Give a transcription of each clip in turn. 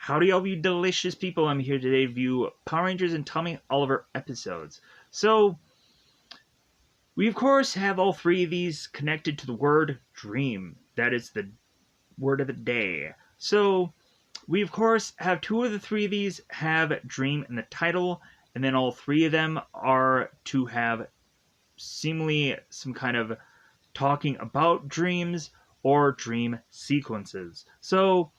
Howdy, all you delicious people. I'm here today to review Power Rangers and Tommy Oliver episodes. So, we of course have all three of these connected to the word dream. That is the word of the day. So, we of course have two of the three of these have dream in the title, and then all three of them are to have seemingly some kind of talking about dreams or dream sequences. So,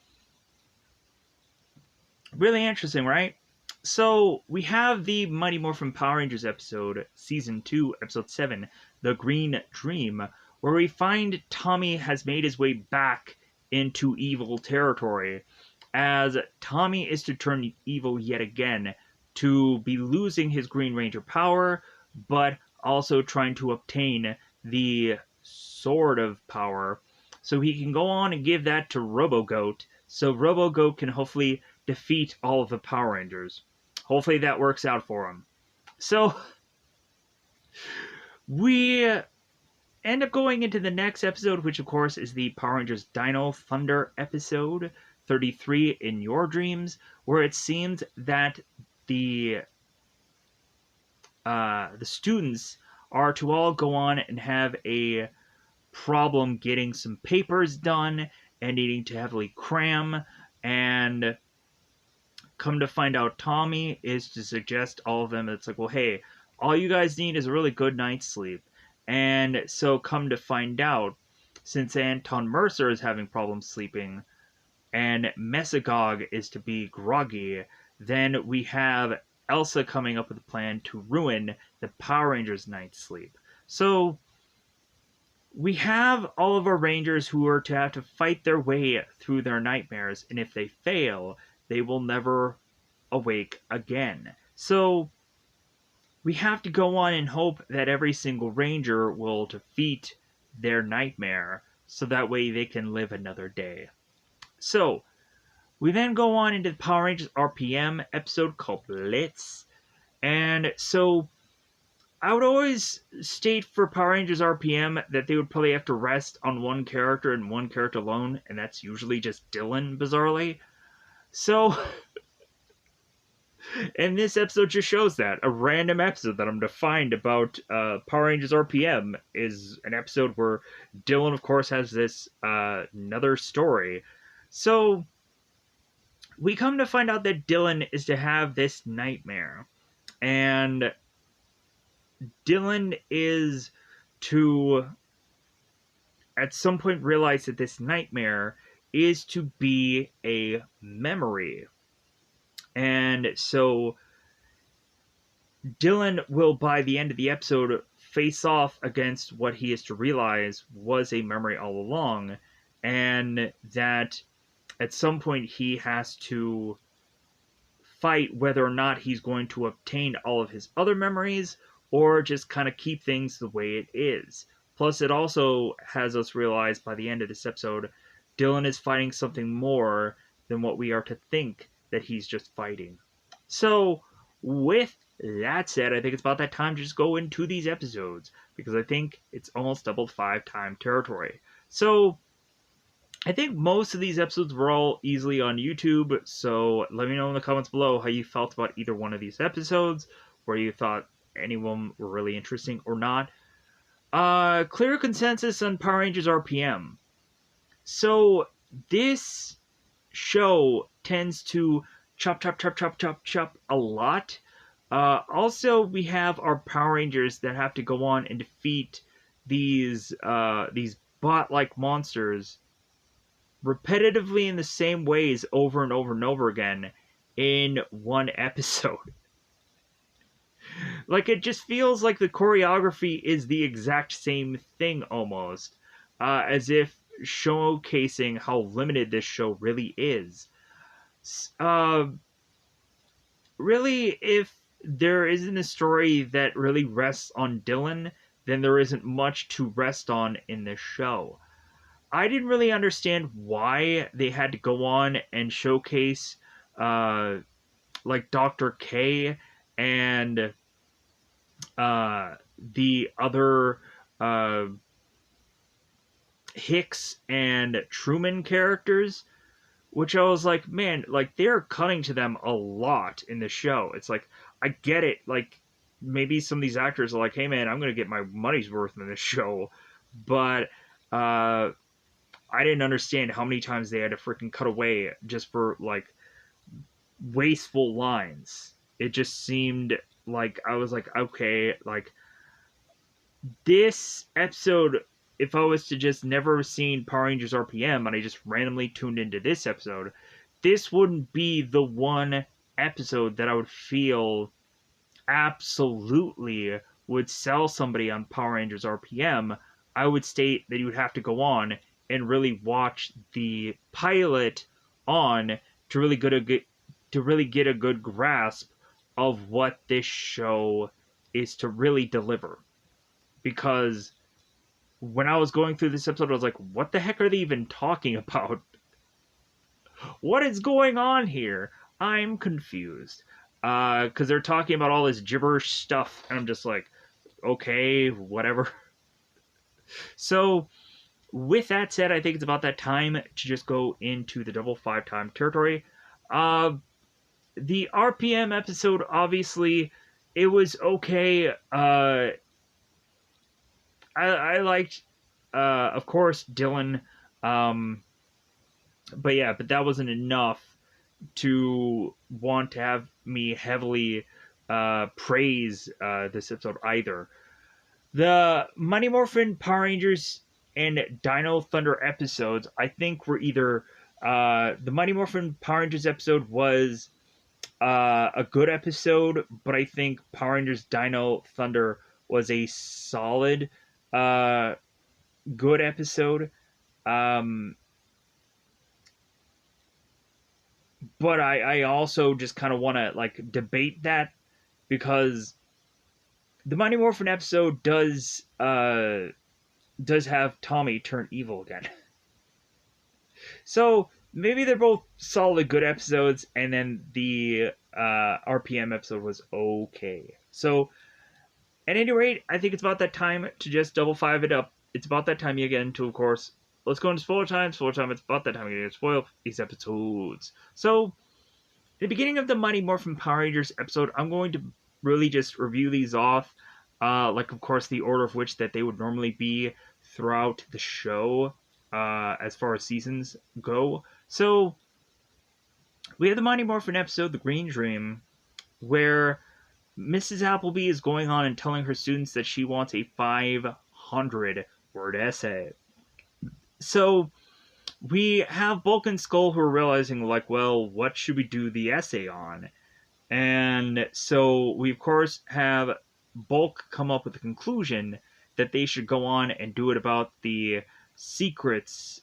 really interesting, right? So, we have the Mighty Morphin Power Rangers episode, Season 2, Episode 7, The Green Dream, where we find Tommy has made his way back into evil territory, as Tommy is to turn evil yet again, to be losing his Green Ranger power, but also trying to obtain the Sword of Power, so he can go on and give that to Robo-Goat, so Robo-Goat can hopefully defeat all of the Power Rangers. Hopefully that works out for him. So, we end up going into the next episode, which of course is the Power Rangers Dino Thunder episode 33 in Your Dreams, where it seems that the students are to all go on and have a problem getting some papers done and needing to heavily cram, and come to find out Tommy is to suggest all of them, it's like, well, hey, all you guys need is a really good night's sleep. And so come to find out, since Anton Mercer is having problems sleeping and Mesagog is to be groggy, then we have Elsa coming up with a plan to ruin the Power Rangers' night's sleep. So we have all of our Rangers who are to have to fight their way through their nightmares, and if they fail, they will never awake again. So we have to go on and hope that every single Ranger will defeat their nightmare, so that way they can live another day. So we then go on into the Power Rangers RPM episode called Blitz. And so I would always state for Power Rangers RPM that they would probably have to rest on one character and one character alone, and that's usually just Dylan, bizarrely. So, and this episode just shows that. A random episode that I'm to find about Power Rangers RPM is an episode where Dylan, of course, has this another story. So, we come to find out that Dylan is to have this nightmare. And Dylan is to, at some point, realize that this nightmare is to be a memory. And so Dylan will, by the end of the episode, face off against what he is to realize was a memory all along, and that at some point he has to fight whether or not he's going to obtain all of his other memories or just kind of keep things the way it is. Plus, it also has us realize by the end of this episode, Dylan is fighting something more than what we are to think that he's just fighting. So, with that said, I think it's about that time to just go into these episodes, because I think it's almost double 5-time territory. So, I think most of these episodes were all easily on YouTube, so let me know in the comments below how you felt about either one of these episodes, where you thought any of them were really interesting or not. Clear consensus on Power Rangers RPM. So, this show tends to chop a lot. Also, we have our Power Rangers that have to go on and defeat these bot-like monsters repetitively in the same ways over and over and over again in one episode. Like, it just feels like the choreography is the exact same thing almost, as if showcasing how limited this show really is. Really, if there isn't a story that really rests on Dylan, then there isn't much to rest on in this show. I didn't really understand why they had to go on and showcase, like, Dr. K and the other Hicks and Truman characters, which I was like, man, like they're cutting to them a lot in the show. It's like, I get it. Like maybe some of these actors are like, hey man, I'm gonna get my money's worth in this show, but I didn't understand how many times they had to freaking cut away just for like wasteful lines. It just seemed like I was like, okay, like this episode, if I was to just never have seen Power Rangers RPM and I just randomly tuned into this episode, this wouldn't be the one episode that I would feel absolutely would sell somebody on Power Rangers RPM. I would state that you would have to go on and really watch the pilot on to really get a good grasp of what this show is to really deliver. Because when I was going through this episode, I was like, what the heck are they even talking about? What is going on here? I'm confused. Because they're talking about all this gibberish stuff, and I'm just like, okay, whatever. So, with that said, I think it's about that time to just go into the double 5 time territory. The RPM episode, obviously, it was okay. I liked, of course, Dylan. But yeah, but that wasn't enough to want to have me heavily praise this episode either. The Mighty Morphin Power Rangers and Dino Thunder episodes, I think, were either the Mighty Morphin Power Rangers episode was a good episode, but I think Power Rangers Dino Thunder was a solid, good episode. But I also just kind of want to like debate that because the Mighty Morphin episode does have Tommy turn evil again. So maybe they're both solid good episodes, and then the RPM episode was okay. So at any rate, I think it's about that time to just double 5 it up. It's about that time you get into, of course. Let's go into spoiler time. Spoiler time, it's about that time you get to spoil these episodes. So, at the beginning of the Mighty Morphin Power Rangers episode, I'm going to really just review these off. Like, of course, the order of which that they would normally be throughout the show, as far as seasons go. So, we have the Mighty Morphin episode, The Green Dream, where Mrs. Appleby is going on and telling her students that she wants a 500-word essay. So, we have Bulk and Skull who are realizing, like, well, what should we do the essay on? And so we, of course, have Bulk come up with the conclusion that they should go on and do it about the secrets,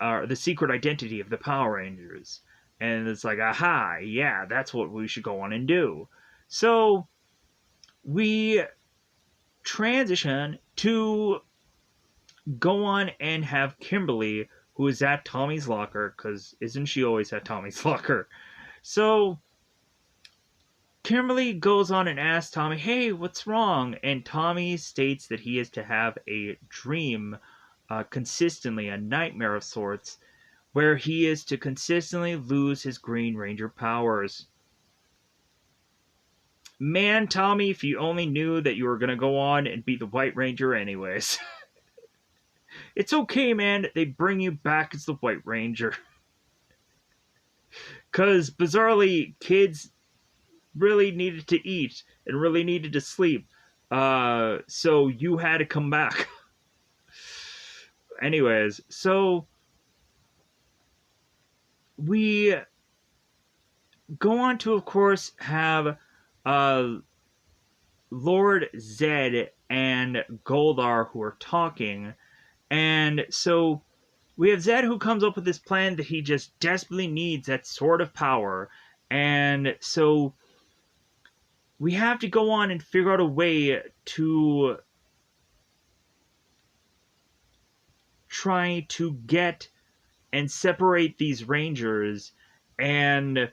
the secret identity of the Power Rangers. And it's like, aha, yeah, that's what we should go on and do. So we transition to go on and have Kimberly, who is at Tommy's locker, because isn't she always at Tommy's locker? So Kimberly goes on and asks Tommy, hey, what's wrong? And Tommy states that he is to have a dream, consistently, a nightmare of sorts, where he is to consistently lose his Green Ranger powers. Man, Tommy, if you only knew that you were going to go on and be the White Ranger anyways. It's okay, man. They bring you back as the White Ranger. Because, bizarrely, kids really needed to eat and really needed to sleep. So you had to come back. Anyways, so we go on to, of course, have Lord Zed and Goldar who are talking. And so we have Zed who comes up with this plan that he just desperately needs that sort of power. And so we have to go on and figure out a way to try to get and separate these Rangers and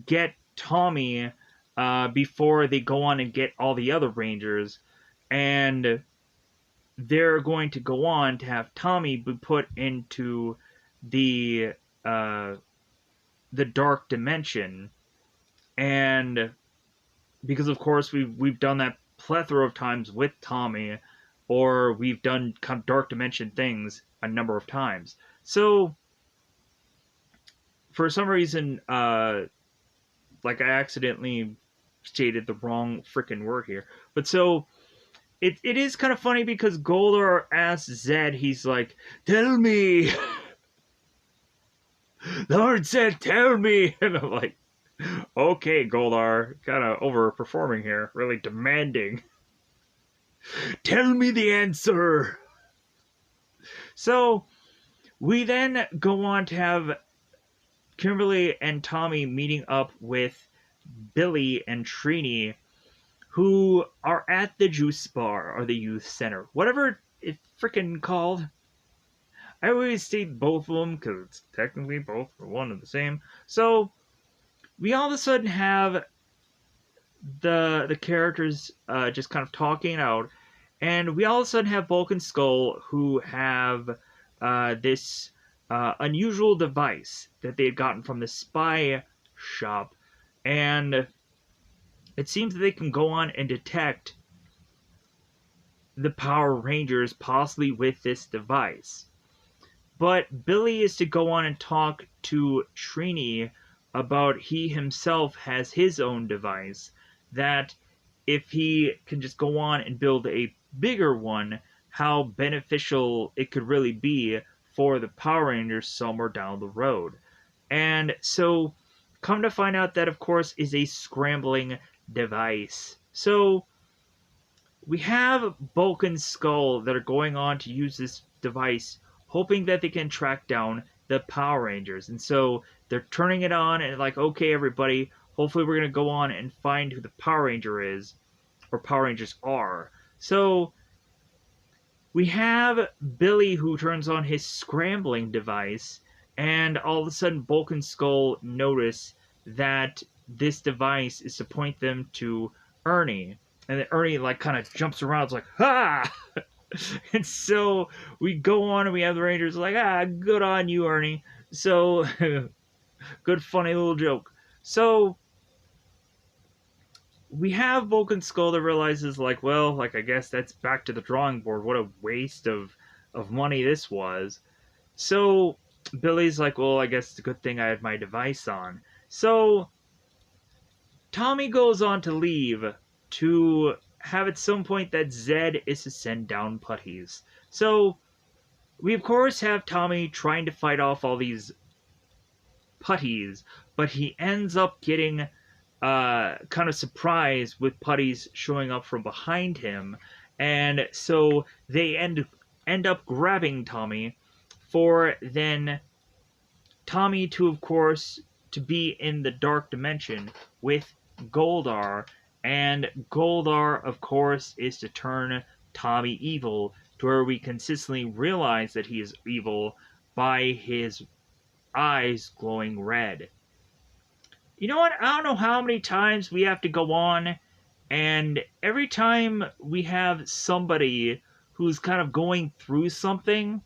get Tommy before they go on and get all the other Rangers. And they're going to go on to have Tommy be put into the the dark dimension, and because of course we've done that plethora of times with Tommy, or we've done kind of dark dimension things a number of times. So for some reason, like I accidentally stated the wrong freaking word here, but so it is kind of funny because Goldar asks Zed, he's like, "Tell me." Lord Zed, tell me. And I'm like, okay, Goldar, kind of overperforming here, really demanding. Tell me the answer. So we then go on to have Kimberly and Tommy meeting up with Billy and Trini, who are at the juice bar or the youth center, whatever it's freaking called. I always state both of them because it's technically both are one and the same. So we all of a sudden have the characters just kind of talking out, and we all of a sudden have Bulk and Skull who have this unusual device that they had gotten from the spy shop, and it seems that they can go on and detect the Power Rangers possibly with this device. But Billy is to go on and talk to Trini about he himself has his own device, that if he can just go on and build a bigger one, how beneficial it could really be for the Power Rangers somewhere down the road. And so, come to find out that, of course, is a scrambling device. So, we have Bulk and Skull that are going on to use this device, hoping that they can track down the Power Rangers. And so they're turning it on and like, okay, everybody, hopefully we're going to go on and find who the Power Ranger is, or Power Rangers are. So we have Billy who turns on his scrambling device, and all of a sudden Bulk and Skull notice that this device is to point them to Ernie. And then Ernie like kind of jumps around, it's like, ha! And so we go on and we have the Rangers like, good on you, Ernie. So, good funny little joke. So, we have Bulk and Skull that realizes like, well, like I guess that's back to the drawing board. What a waste of money this was. So, Billy's like, well, I guess it's a good thing I had my device on. So, Tommy goes on to leave to have at some point that Zed is to send down putties. So, we of course have Tommy trying to fight off all these putties, but he ends up getting kind of surprised with putties showing up from behind him, and so they end up grabbing Tommy for then Tommy to, of course, to be in the dark dimension with Goldar, and Goldar, of course, is to turn Tommy evil, to where we consistently realize that he is evil by his eyes glowing red. You know what? I don't know how many times we have to go on, and every time we have somebody who's kind of going through something,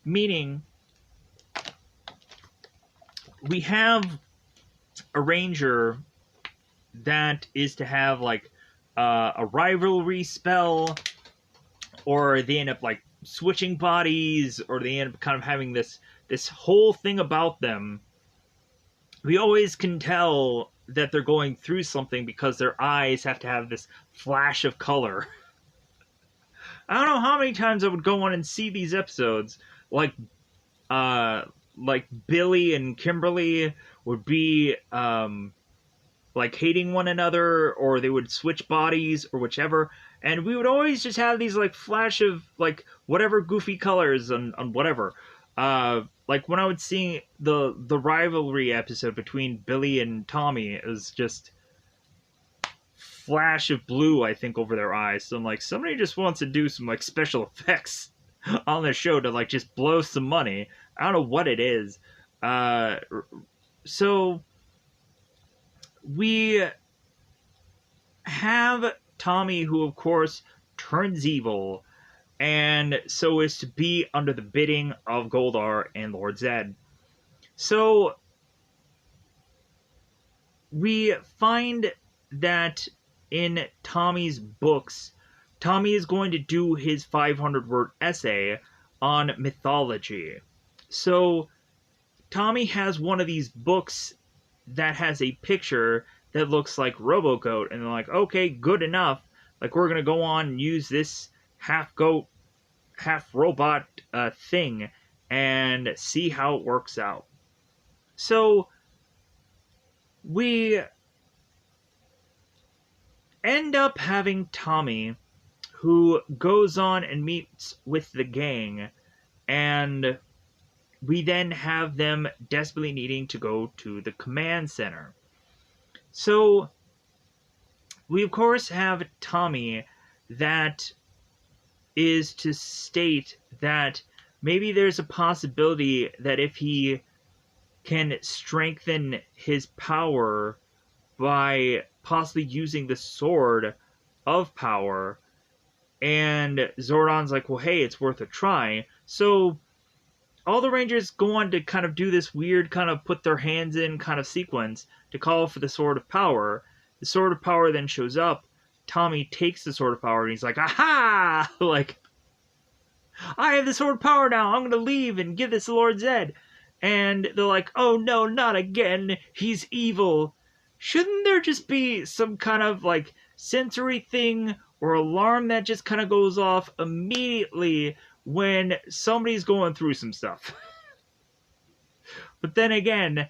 meaning we have a ranger that is to have like a rivalry spell, or they end up like switching bodies, or they end up kind of having this whole thing about them. We always can tell that they're going through something because their eyes have to have this flash of color. I don't know how many times I would go on and see these episodes, like Billy and Kimberly would be like hating one another, or they would switch bodies or whichever, and we would always just have these like flash of like whatever goofy colors on whatever. Like when I would see the rivalry episode between Billy and Tommy, it was just flash of blue, I think, over their eyes. So I'm like, somebody just wants to do some like special effects on the show to like just blow some money. I don't know what it is. So we have Tommy, who of course turns evil, and so is to be under the bidding of Goldar and Lord Zed. So we find that in Tommy's books, Tommy is going to do his 500-word essay on mythology. So Tommy has one of these books that has a picture that looks like RoboGoat, and they're like, okay, good enough. Like, we're gonna go on and use this half goat, half robot thing and see how it works out. So we end up having Tommy, who goes on and meets with the gang, and we then have them desperately needing to go to the command center. So we of course have Tommy that is to state that maybe there's a possibility that if he can strengthen his power by possibly using the sword of power, and Zordon's like, well, hey, it's worth a try. So all the Rangers go on to kind of do this weird kind of put their hands in kind of sequence to call for the Sword of Power. The Sword of Power then shows up. Tommy takes the Sword of Power and he's like, aha! Like, I have the Sword of Power now. I'm going to leave and give this to Lord Zed. And they're like, oh no, not again. He's evil. Shouldn't there just be some kind of like sensory thing or alarm that just kind of goes off immediately when somebody's going through some stuff? But then again,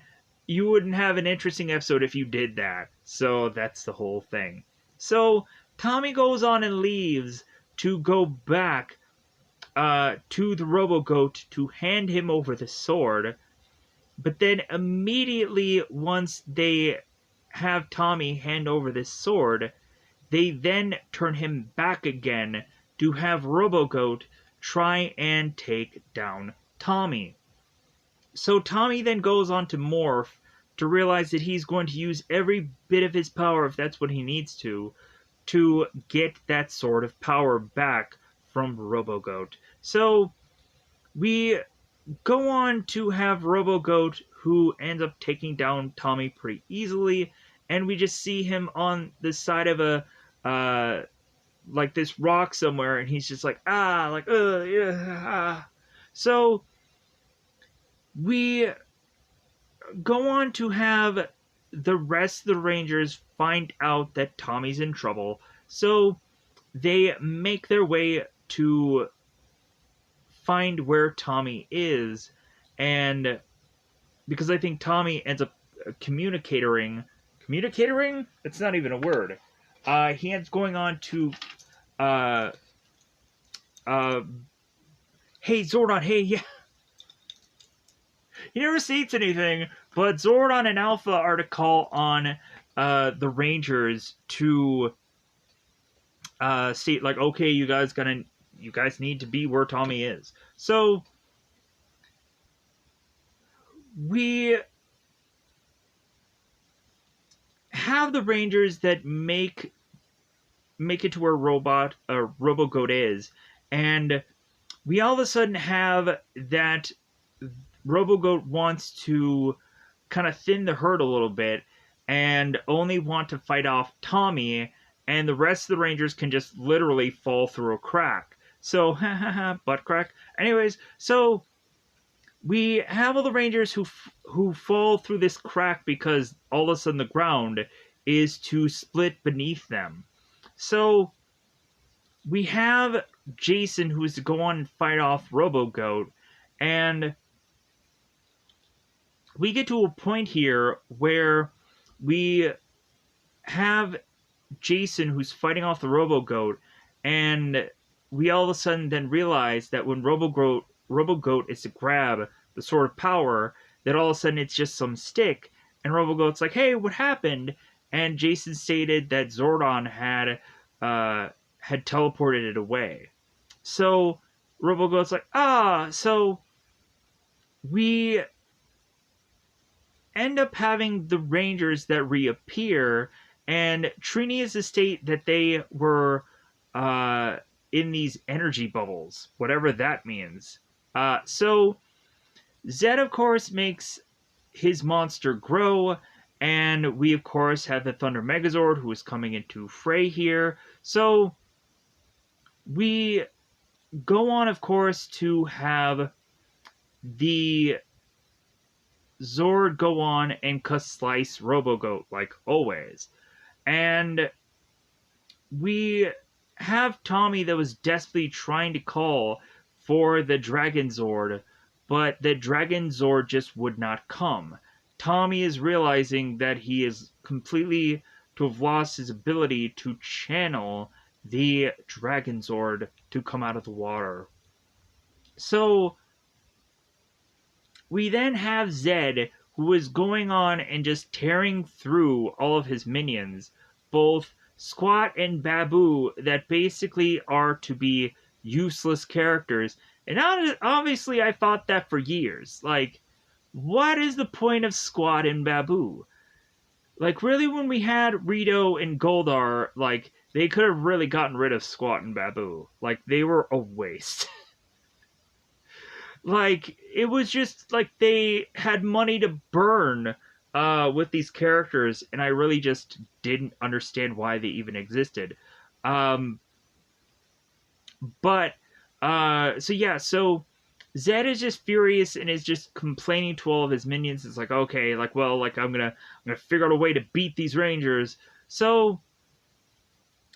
you wouldn't have an interesting episode if you did that. So that's the whole thing. So Tommy goes on and leaves to go back to the RoboGoat to hand him over the sword. But then immediately once they have Tommy hand over this sword, they then turn him back again to have RoboGoat try and take down Tommy. So Tommy then goes on to morph to realize that he's going to use every bit of his power, if that's what he needs to get that sword of power back from RoboGoat. So we go on to have RoboGoat, who ends up taking down Tommy pretty easily, and we just see him on the side of a like this rock somewhere, and he's just like, yeah, ah. So we go on to have the rest of the Rangers find out that Tommy's in trouble, so they make their way to find where Tommy is, and because I think Tommy ends up communicating? It's not even a word. He ends going on to, hey Zordon, hey, yeah. He never states anything, but Zordon and Alpha are to call on the Rangers to state like, okay, you guys need to be where Tommy is. So we have the Rangers that make it to where RoboGoat is, and we all of a sudden have that RoboGoat wants to kind of thin the herd a little bit and only want to fight off Tommy, and the rest of the Rangers can just literally fall through a crack. So, butt crack. Anyways, so we have all the Rangers who fall through this crack because all of a sudden the ground is to split beneath them. So we have Jason, who is to go on and fight off RoboGoat, and we get to a point here where we have Jason who's fighting off the RoboGoat, and we all of a sudden then realize that when RoboGoat is to grab the Sword of Power, that all of a sudden it's just some stick, and RoboGoat's like, hey, what happened? And Jason stated that Zordon had teleported it away. So RoboGoat's like, so we end up having the Rangers that reappear, and Trini is to state that they were in these energy bubbles, whatever that means. So Zed, of course, makes his monster grow, and we of course have the Thunder Megazord who is coming into fray here. So we go on, of course, to have the Zord go on and slice Robogoat like always. And we have Tommy that was desperately trying to call for the Dragon Zord, but the Dragon Zord just would not come. Tommy is realizing that he is completely to have lost his ability to channel the Dragon Zord to come out of the water. So we then have Zed, who is going on and just tearing through all of his minions, both Squat and Babu, that basically are to be useless characters. And obviously, I thought that for years. Like, what is the point of Squat and Babu? Like, really, when we had Rito and Goldar, like, they could have really gotten rid of Squat and Babu. Like, they were a waste. Like, it was just like they had money to burn with these characters, and I really just didn't understand why they even existed. Um, but so yeah, so Zed is just furious and is just complaining to all of his minions. It's like, okay, like, well, like I'm gonna figure out a way to beat these Rangers. So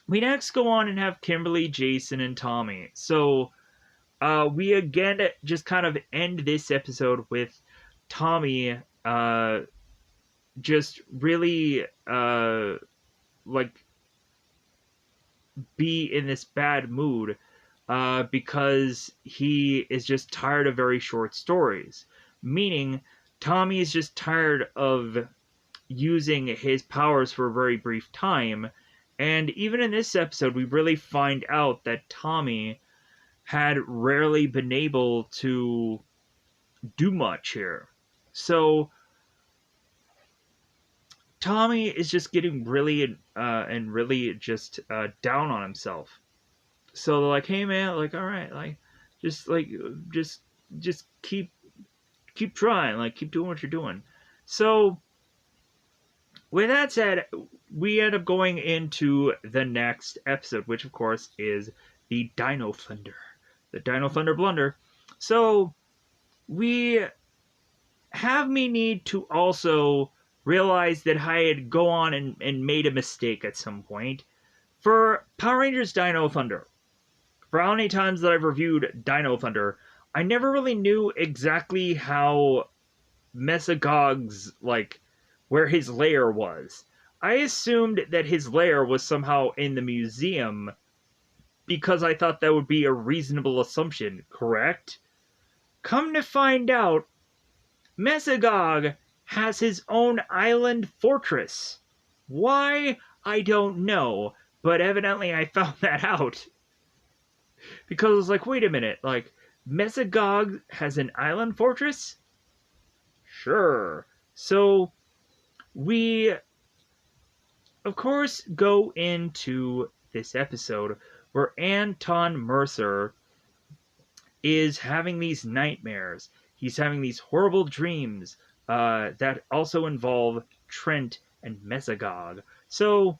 we next go on and have Kimberly, Jason, and Tommy. So we again just kind of end this episode with Tommy just really like be in this bad mood because he is just tired of very short stories. Meaning, Tommy is just tired of using his powers for a very brief time. And even in this episode, we really find out that Tommy had rarely been able to do much here. So Tommy is just getting really and really just down on himself. So they're like, "Hey man, like all right, like just keep trying, like keep doing what you're doing." So with that said, we end up going into the next episode, which of course is the Dino Thunder. The Dino Thunder Blunder. So we have me need to also realize that I had go on and made a mistake at some point. For Power Rangers Dino Thunder, for how many times that I've reviewed Dino Thunder, I never really knew exactly how Mesagog's, like, where his lair was. I assumed that his lair was somehow in the museum because I thought that would be a reasonable assumption, correct? Come to find out, Mesagog has his own island fortress. Why? I don't know, but evidently I found that out. Because I was like, wait a minute, like, Mesagog has an island fortress? Sure. So, we, of course, go into this episode where Anton Mercer is having these nightmares. He's having these horrible dreams that also involve Trent and Mesagog. So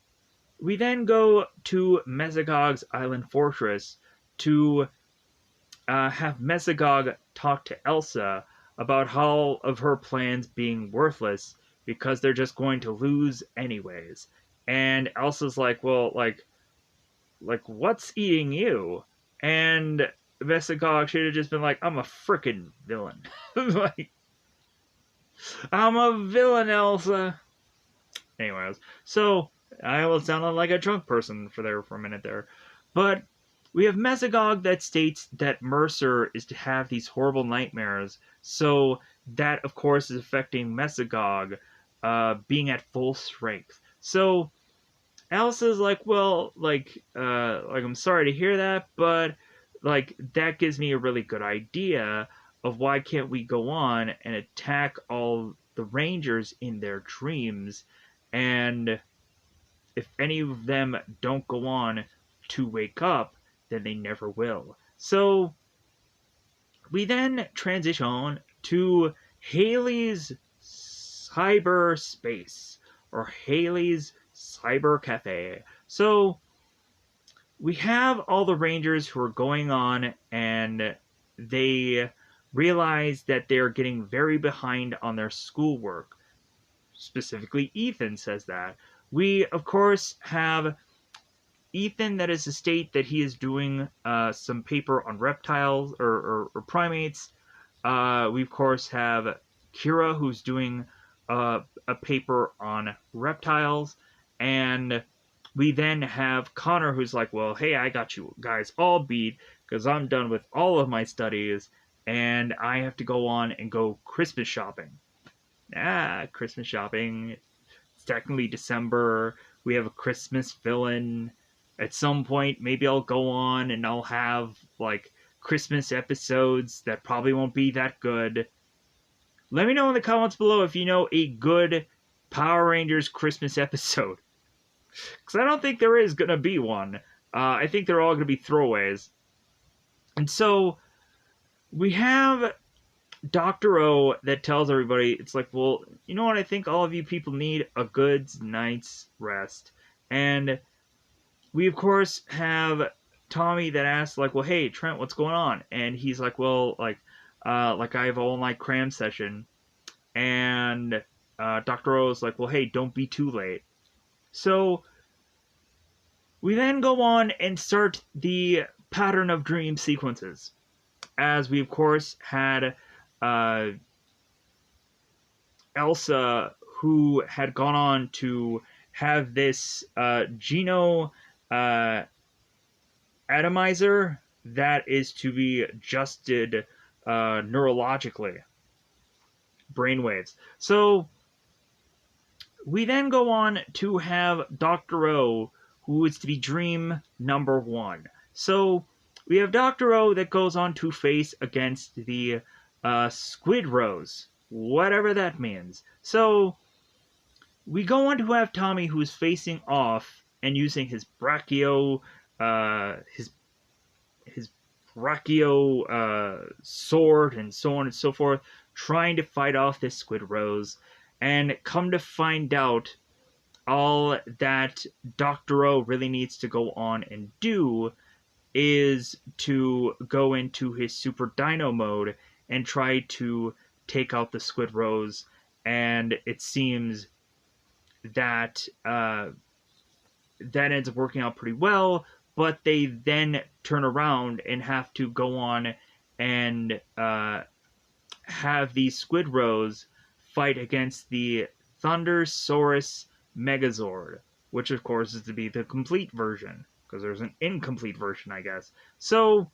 we then go to Mesagog's island fortress to have Mesagog talk to Elsa about all of her plans being worthless because they're just going to lose anyways. And Elsa's like, well, like what's eating you? And Mesagog should have just been like, I'm a frickin' villain. Like, I'm a villain, Elsa. Anyways, so I almost sounded like a drunk person for a minute there. But we have Mesagog that states that Mercer is to have these horrible nightmares. So that, of course, is affecting Mesagog being at full strength. So Elsa's like, well, like I'm sorry to hear that, but like that gives me a really good idea of why can't we go on and attack all the Rangers in their dreams, and if any of them don't go on to wake up, then they never will. So we then transition to Haley's cyberspace, or Haley's Cyber Cafe. So we have all the Rangers who are going on, and they realize that they're getting very behind on their schoolwork. Specifically, Ethan says that. We, of course, have Ethan that is a state that he is doing some paper on reptiles or primates. We, of course, have Kira who's doing a paper on reptiles. And we then have Connor who's like, well, hey, I got you guys all beat because I'm done with all of my studies and I have to go on and go Christmas shopping. Christmas shopping. It's technically December. We have a Christmas villain. At some point, maybe I'll go on and I'll have, like, Christmas episodes that probably won't be that good. Let me know in the comments below if you know a good Power Rangers Christmas episode. Because I don't think there is going to be one. I think they're all going to be throwaways. And so, we have Dr. O that tells everybody, it's like, well, you know what, I think all of you people need a good night's rest. And we, of course, have Tommy that asks, like, well, hey, Trent, what's going on? And he's like, well, like I have an all-night cram session. And Dr. O is like, well, hey, don't be too late. So we then go on and start the pattern of dream sequences. As we, of course, had Elsa, who had gone on to have this Geno atomizer that is to be adjusted neurologically. Brainwaves. So we then go on to have Dr. O, who is to be dream number 1. So we have Dr. O that goes on to face against the Squid Rose, whatever that means. So we go on to have Tommy, who's facing off and using his brachio, sword and so on and so forth, trying to fight off this Squid Rose. And come to find out, all that Dr. O really needs to go on and do is to go into his Super Dino mode and try to take out the Squid Rose. And it seems that that ends up working out pretty well, but they then turn around and have to go on and have the Squid Rose fight against the Thundersaurus Megazord, which of course is to be the complete version, because there's an incomplete version, I guess. So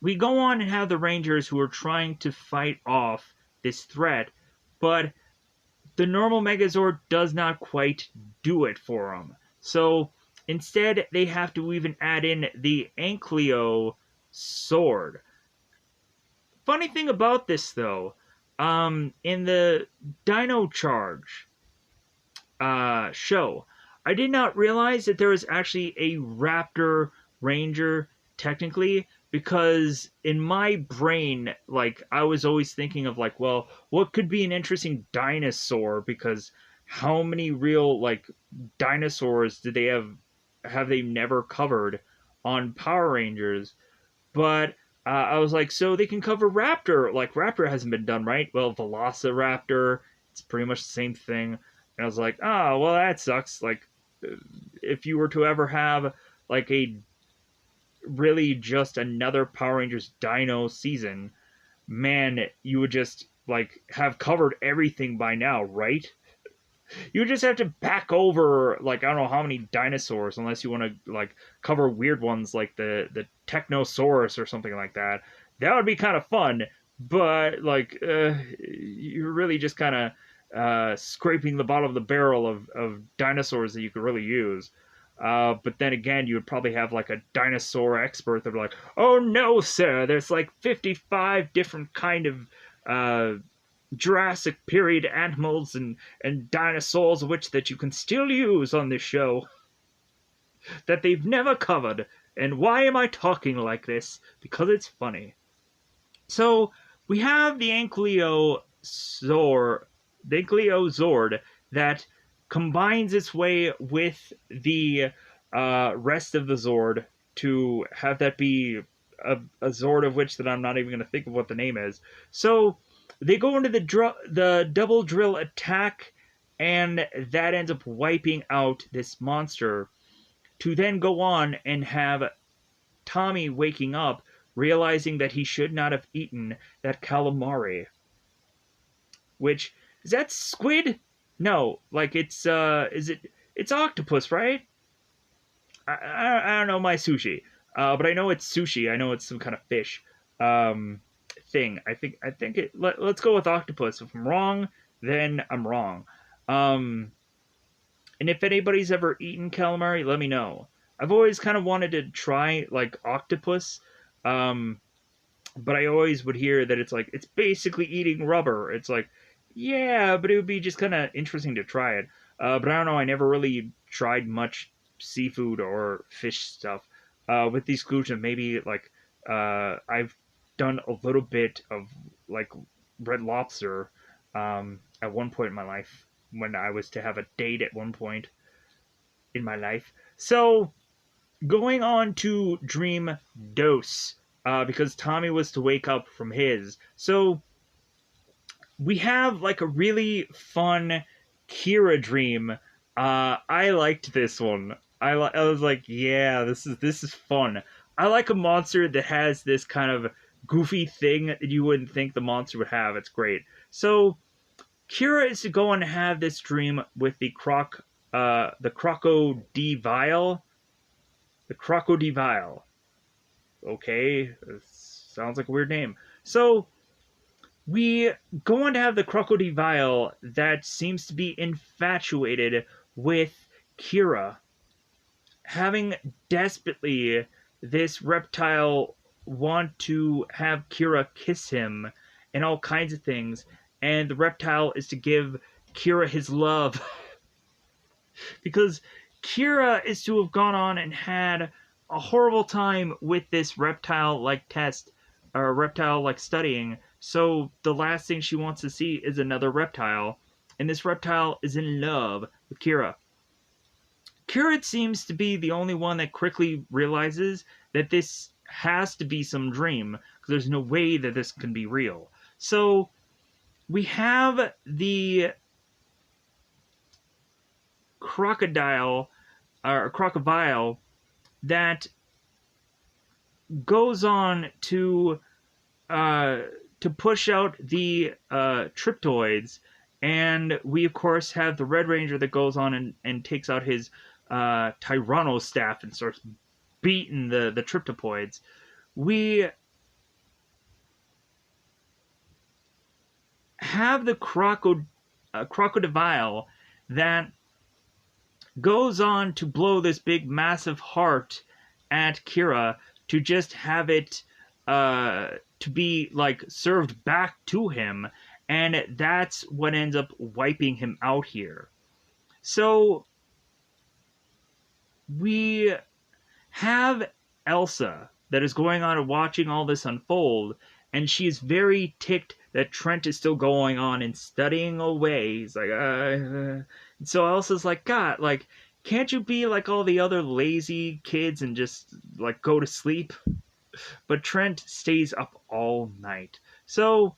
we go on and have the Rangers who are trying to fight off this threat, but the normal Megazord does not quite do it for them. So instead, they have to even add in the Ankylo sword. Funny thing about this, though, in the Dino Charge show, I did not realize that there was actually a Raptor Ranger, technically, because in my brain, like, I was always thinking of, like, well, what could be an interesting dinosaur, because how many real, like, dinosaurs did they have they never covered on Power Rangers? But I was like, so they can cover Raptor. Like, Raptor hasn't been done, right? Well, Velociraptor, it's pretty much the same thing. And I was like, oh, well, that sucks. Like, if you were to ever have, like, a really just another Power Rangers Dino season, man, you would just, like, have covered everything by now, right? You would just have to back over, like, I don't know how many dinosaurs, unless you want to, like, cover weird ones like the Technosaurus or something like that. That would be kind of fun, but, like, you're really just kind of scraping the bottom of the barrel of dinosaurs that you could really use. But then again, you would probably have, like, a dinosaur expert that would be like, oh no, sir, there's, like, 55 different kind of Jurassic period animals and dinosaurs which that you can still use on this show that they've never covered. And why am I talking like this? Because it's funny. So we have the Ankylo Zord that combines its way with the rest of the Zord to have that be a Zord of which that I'm not even going to think of what the name is. So they go into the double drill attack, and that ends up wiping out this monster. To then go on and have Tommy waking up, realizing that he should not have eaten that calamari. Which is that squid? No, like is it? It's octopus, right? I don't know my sushi, but I know it's sushi. I know it's some kind of fish thing. I think let's go with octopus. If I'm wrong, then I'm wrong. Um, and if anybody's ever eaten calamari, let me know. I've always kind of wanted to try like octopus, um, but I always would hear that it's basically eating rubber. It's like, yeah, but it would be just kind of interesting to try it. But I don't know. I never really tried much seafood or fish stuff. With the exclusion, maybe like I've done a little bit of like Red Lobster at one point in my life when I was to have a date at one point in my life. So going on to Dream Dose, because Tommy was to wake up from his. So we have like a really fun Kira dream. I liked this one. I was like, yeah, this is fun. I like a monster that has this kind of goofy thing that you wouldn't think the monster would have. It's great. So Kira is to go and have this dream with the crocodile. The crocodile. Okay, sounds like a weird name. So we go on to have the crocodile that seems to be infatuated with Kira, having desperately this reptile want to have Kira kiss him and all kinds of things, and the reptile is to give Kira his love because Kira is to have gone on and had a horrible time with this reptile like test or reptile like studying. So the last thing she wants to see is another reptile, and this reptile is in love with Kira. Kira seems to be the only one that quickly realizes that this has to be some dream because there's no way that this can be real. So we have the crocodile that goes on to push out the Triptoids, and we of course have the Red Ranger that goes on and takes out his Tyranno staff and starts beating the Triptopoids. We have the crocodile that goes on to blow this big massive heart at Kira to just have it to be like served back to him, and that's what ends up wiping him out here. So we have Elsa that is going on and watching all this unfold, and she's very ticked that Trent is still going on and studying away. He's like, So Elsa's like, God, like, can't you be like all the other lazy kids and just like go to sleep? But Trent stays up all night. So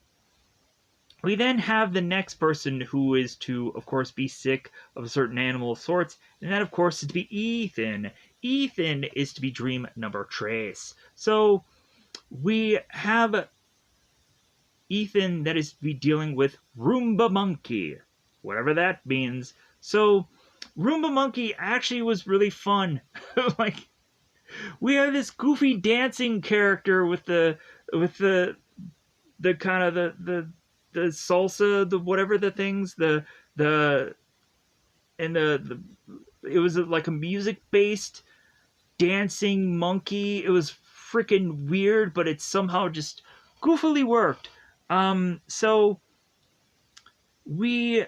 we then have the next person who is to, of course, be sick of a certain animal of sorts, and that, of course, is to be Ethan. Ethan is to be dream number trace. So we have Ethan that is to be dealing with Roomba Monkey, whatever that means. So Roomba Monkey actually was really fun. Like, we have this goofy dancing character with the kind of the salsa, the whatever the things, the and the it was like a music based dancing monkey. It was freaking weird, but it somehow just goofily worked. So we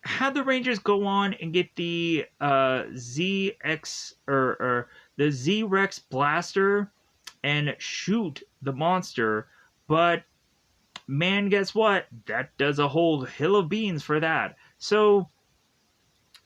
had the Rangers go on and get the ZX or the Z-Rex blaster and shoot the monster, but man, guess what? That does a whole hill of beans for that. So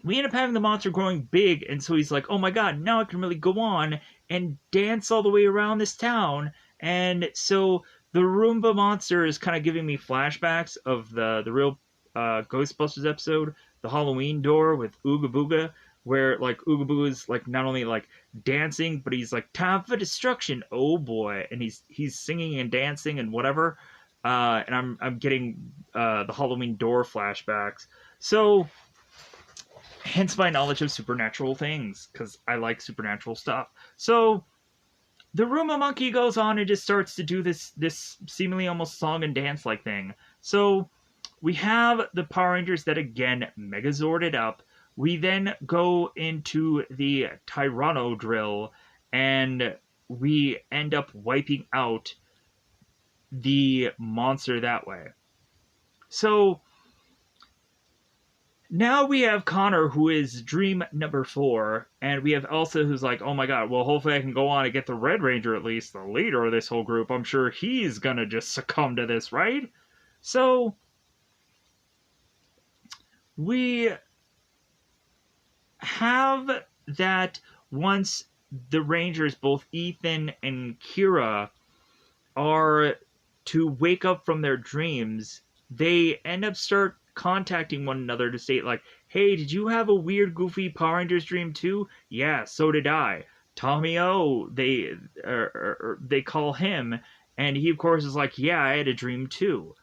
we end up having the monster growing big, and so he's like, oh my god, now I can really go on and dance all the way around this town. And so the Roomba monster is kind of giving me flashbacks of the real Ghostbusters episode, the Halloween door with Ooga Booga, where like Ooga Booga is like not only like dancing, but he's like time for destruction, oh boy, and he's singing and dancing and whatever. And I'm getting the Halloween door flashbacks. So hence my knowledge of supernatural things, because I like supernatural stuff. So the Roomba monkey goes on and just starts to do this seemingly almost song and dance like thing. So we have the Power Rangers that again Megazorded up. We then go into the Tyranno drill, and we end up wiping out the monster that way. So now we have Connor, who is dream number 4, and we have Elsa, who's like, oh my god, well, hopefully I can go on and get the Red Ranger, at least the leader of this whole group. I'm sure he's gonna just succumb to this, right? So we have that once the Rangers, both Ethan and Kira, are to wake up from their dreams, they end up start contacting one another to state like, hey, did you have a weird goofy Power Rangers dream too? Yeah, so did I. Tommy O, they call him, and he of course is like, yeah, I had a dream too.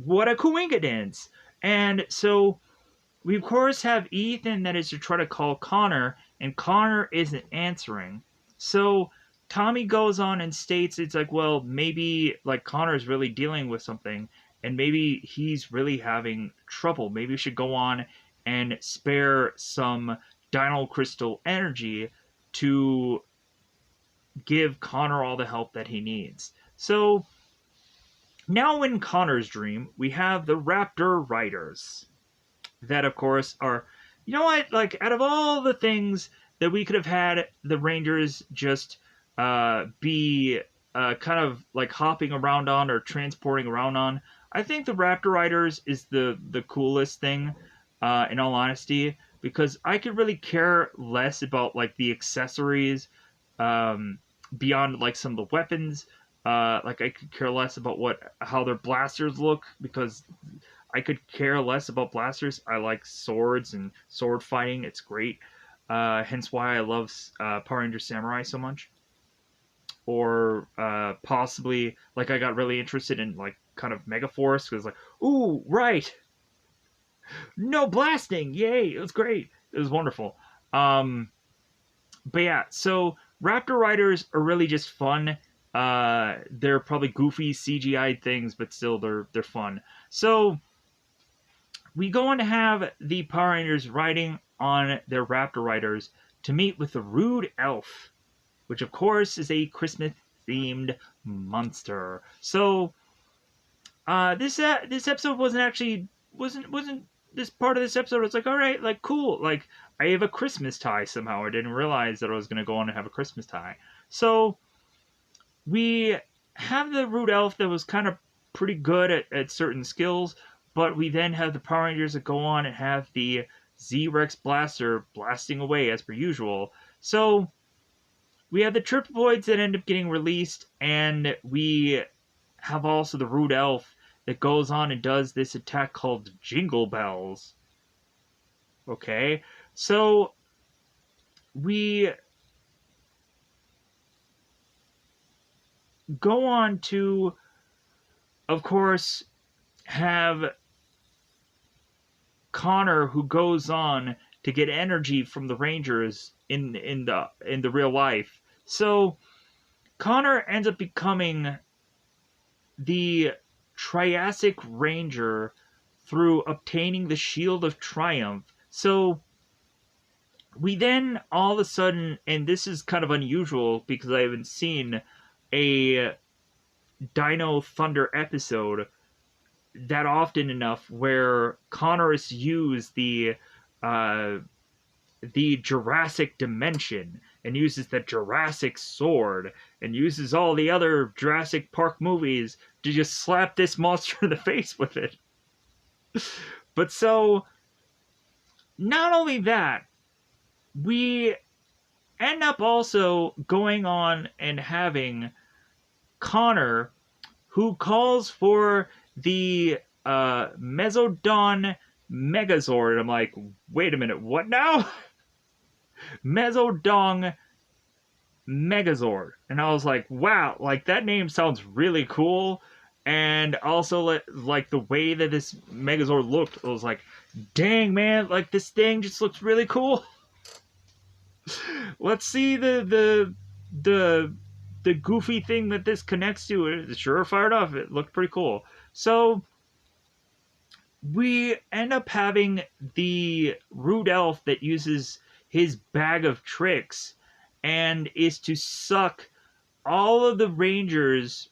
What a coincidence. And so we of course have Ethan that is to try to call Connor, and Connor isn't answering. So Tommy goes on and states it's like, well, maybe like Connor's really dealing with something, and maybe he's really having trouble. Maybe we should go on and spare some Dino Crystal energy to give Connor all the help that he needs. So now in Connor's dream, we have the Raptor Riders. That, of course, are, you know what, like, out of all the things that we could have had the Rangers just be kind of like hopping around on or transporting around on, I think the Raptor Riders is the coolest thing, in all honesty, because I could really care less about like the accessories beyond like some of the weapons. Like I could care less about how their blasters look, because I could care less about blasters. I like swords and sword fighting. It's great. Hence why I love Power Ranger Samurai so much. Or possibly, like, I got really interested in, like, kind of Megaforce, because, like, ooh, right! No blasting! Yay! It was great. It was wonderful. But yeah, so Raptor Riders are really just fun. They're probably goofy CGI things, but still they're fun. So we go on to have the Power Rangers riding on their Raptor Riders to meet with the Rude Elf, which of course is a Christmas-themed monster. So this episode wasn't this part of this episode. I was like, all right, like cool, like I have a Christmas tie somehow. I didn't realize that I was gonna go on and have a Christmas tie. So we have the Rude Elf that was kind of pretty good at certain skills, but we then have the Power Rangers that go on and have the Z-Rex Blaster blasting away as per usual. So we have the Tripoids that end up getting released, and we have also the Rude Elf that goes on and does this attack called Jingle Bells. Okay, so we go on to, of course, have Connor, who goes on to get energy from the Rangers in the real life. So Connor ends up becoming the Triassic Ranger through obtaining the Shield of Triumph. So we then all of a sudden, and this is kind of unusual because I haven't seen a Dino Thunder episode that often enough where Connor has used the Jurassic dimension. and uses the Jurassic sword and uses all the other Jurassic Park movies to just slap this monster in the face with it. But so, not only that, we end up also going on and having Connor, who calls for the Mezzodon Megazord. I'm like, wait a minute, what now? Mezzodon Megazord. And I was like, wow, like that name sounds really cool. And also, like the way that this Megazord looked, I was like, dang man, like this thing just looks really cool. Let's see the goofy thing that this connects to. It sure fired off. It looked pretty cool. So we end up having the Rude Elf that uses his bag of tricks and is to suck all of the Rangers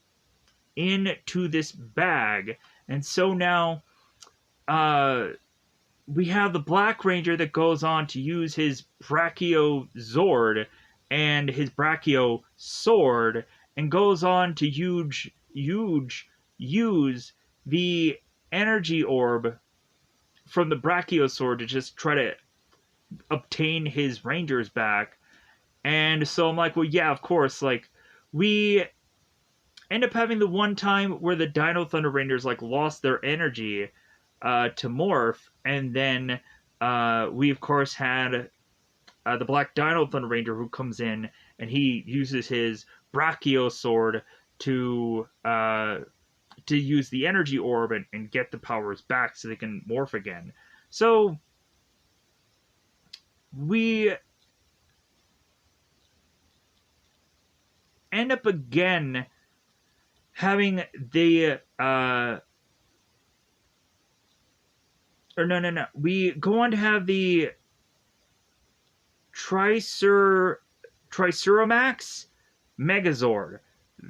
into this bag. And so now we have the Black Ranger that goes on to use his Brachiozord and his Brachio sword and goes on to use the energy orb from the Brachio sword to just try to obtain his Rangers back. And so I'm like, well, yeah, of course. Like, we end up having the one time where the Dino Thunder Rangers like lost their energy to morph, and then we of course had the Black Dino Thunder Ranger who comes in and he uses his Brachio sword to use the energy orb and get the powers back so they can morph again. So we end up again having the no. We go on to have the Triceramax Megazord.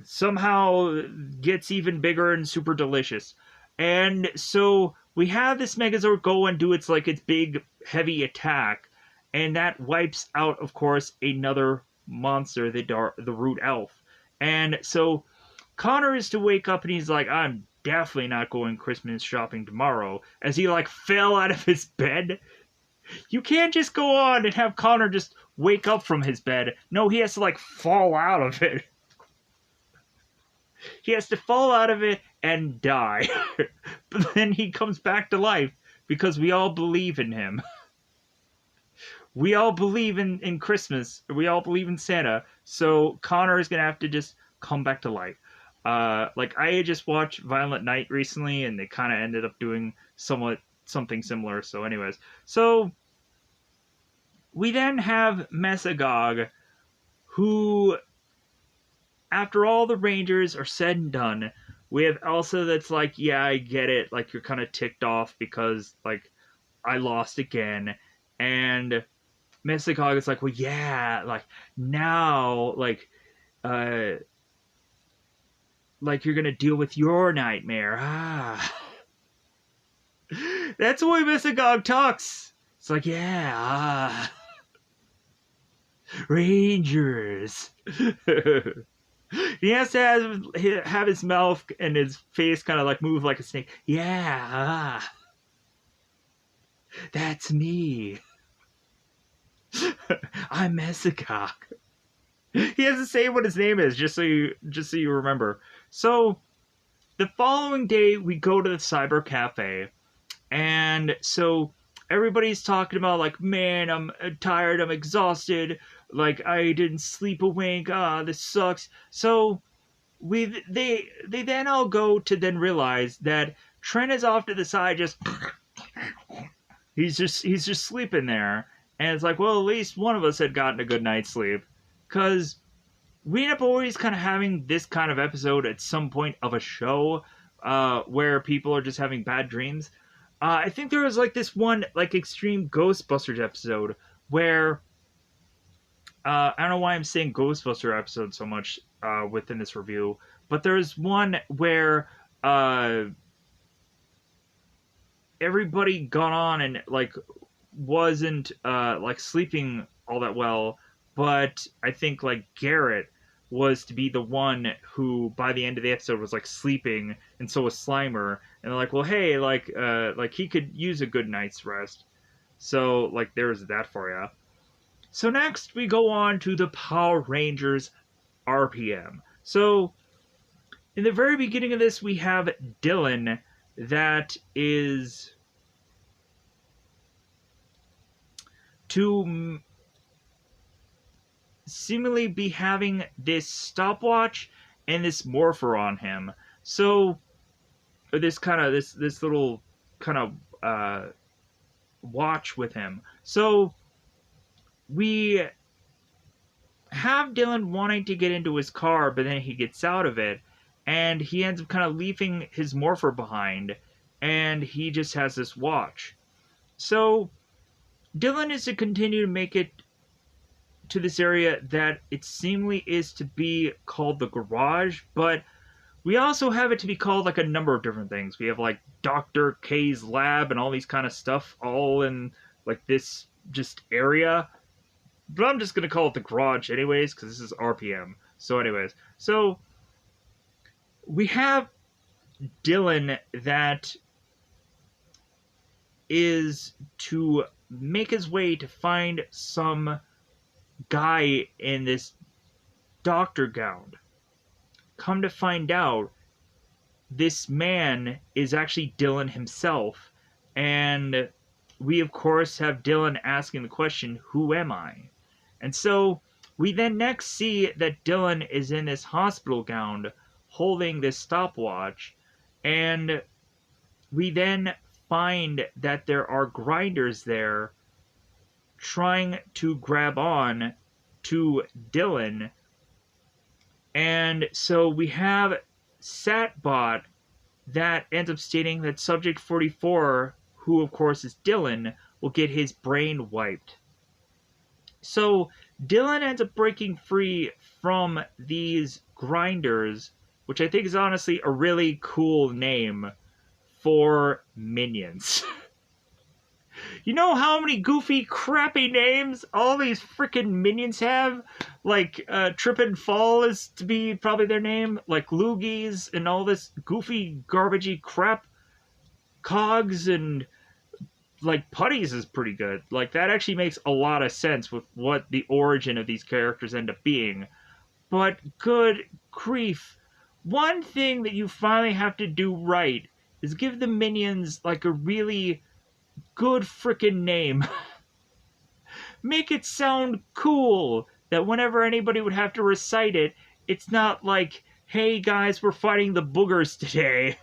Somehow gets even bigger and super delicious. And so we have this Megazord go and do its big heavy attack, and that wipes out, of course, another monster, the Rude Elf. And so Connor is to wake up and he's like, I'm definitely not going Christmas shopping tomorrow, as he fell out of his bed. You can't just go on and have Connor just wake up from his bed. No, he has to fall out of it. He has to fall out of it and die. But then he comes back to life because we all believe in him. We all believe in Christmas. We all believe in Santa. So Connor is going to have to just come back to life. I had just watched Violent Night recently, and they kind of ended up doing something similar. So anyways. So we then have Mesagog, who, after all the Rangers are said and done, we have Elsa that's like, yeah, I get it. You're kind of ticked off because, I lost again. And Mesagog is like, well, yeah, now, you're gonna deal with your nightmare. Ah. That's the way Mesagog talks. It's like, yeah, Rangers. He has to have his mouth and his face kind of move like a snake. Yeah, that's me. I'm Mesagog. He has to say what his name is, just so you remember. So the following day, we go to the cyber cafe, and so everybody's talking about man, I'm tired, I'm exhausted. I didn't sleep a wink. This sucks. So they then all go to then realize that Trent is off to the side, he's just sleeping there, and it's well, at least one of us had gotten a good night's sleep, because we end up always kind of having this kind of episode at some point of a show where people are just having bad dreams. I think there was this one extreme Ghostbusters episode where I don't know why I'm saying Ghostbuster episode so much within this review, but there's one where everybody got on and wasn't sleeping all that well, but I think like Garrett was to be the one who by the end of the episode was like sleeping, and so was Slimer, and they're like, well, hey, like he could use a good night's rest. So like there's that for you. So next we go on to the Power Rangers RPM. So in the very beginning of this, we have Dylan that is to seemingly be having this stopwatch and this morpher on him. So this little kind of watch with him. So we have Dylan wanting to get into his car, but then he gets out of it, and he ends up kind of leaving his morpher behind, and he just has this watch. So Dylan is to continue to make it to this area that it seemingly is to be called the garage, but we also have it to be called like a number of different things. We have like Dr. K's lab and all these kind of stuff all in like this just area. But I'm just going to call it the garage anyways, because this is RPM. So anyways, so we have Dylan that is to make his way to find some guy in this doctor gown. Come to find out, this man is actually Dylan himself, and we of course have Dylan asking the question, who am I? And so we then next see that Dylan is in this hospital gown holding this stopwatch, and we then find that there are grinders there trying to grab on to Dylan. And so we have Satbot that ends up stating that Subject 44, who of course is Dylan, will get his brain wiped. So Dylan ends up breaking free from these grinders, which I think is honestly a really cool name for minions. You know how many goofy, crappy names all these freaking minions have? Like, Trip and Fall is to be probably their name. Like, Loogies and all this goofy, garbagey crap. Cogs and, like, Putties is pretty good. Like, that actually makes a lot of sense with what the origin of these characters end up being. But, good grief. One thing that you finally have to do right is give the minions, like, a really good frickin' name. Make it sound cool, that whenever anybody would have to recite it, it's not like, hey guys, we're fighting the boogers today.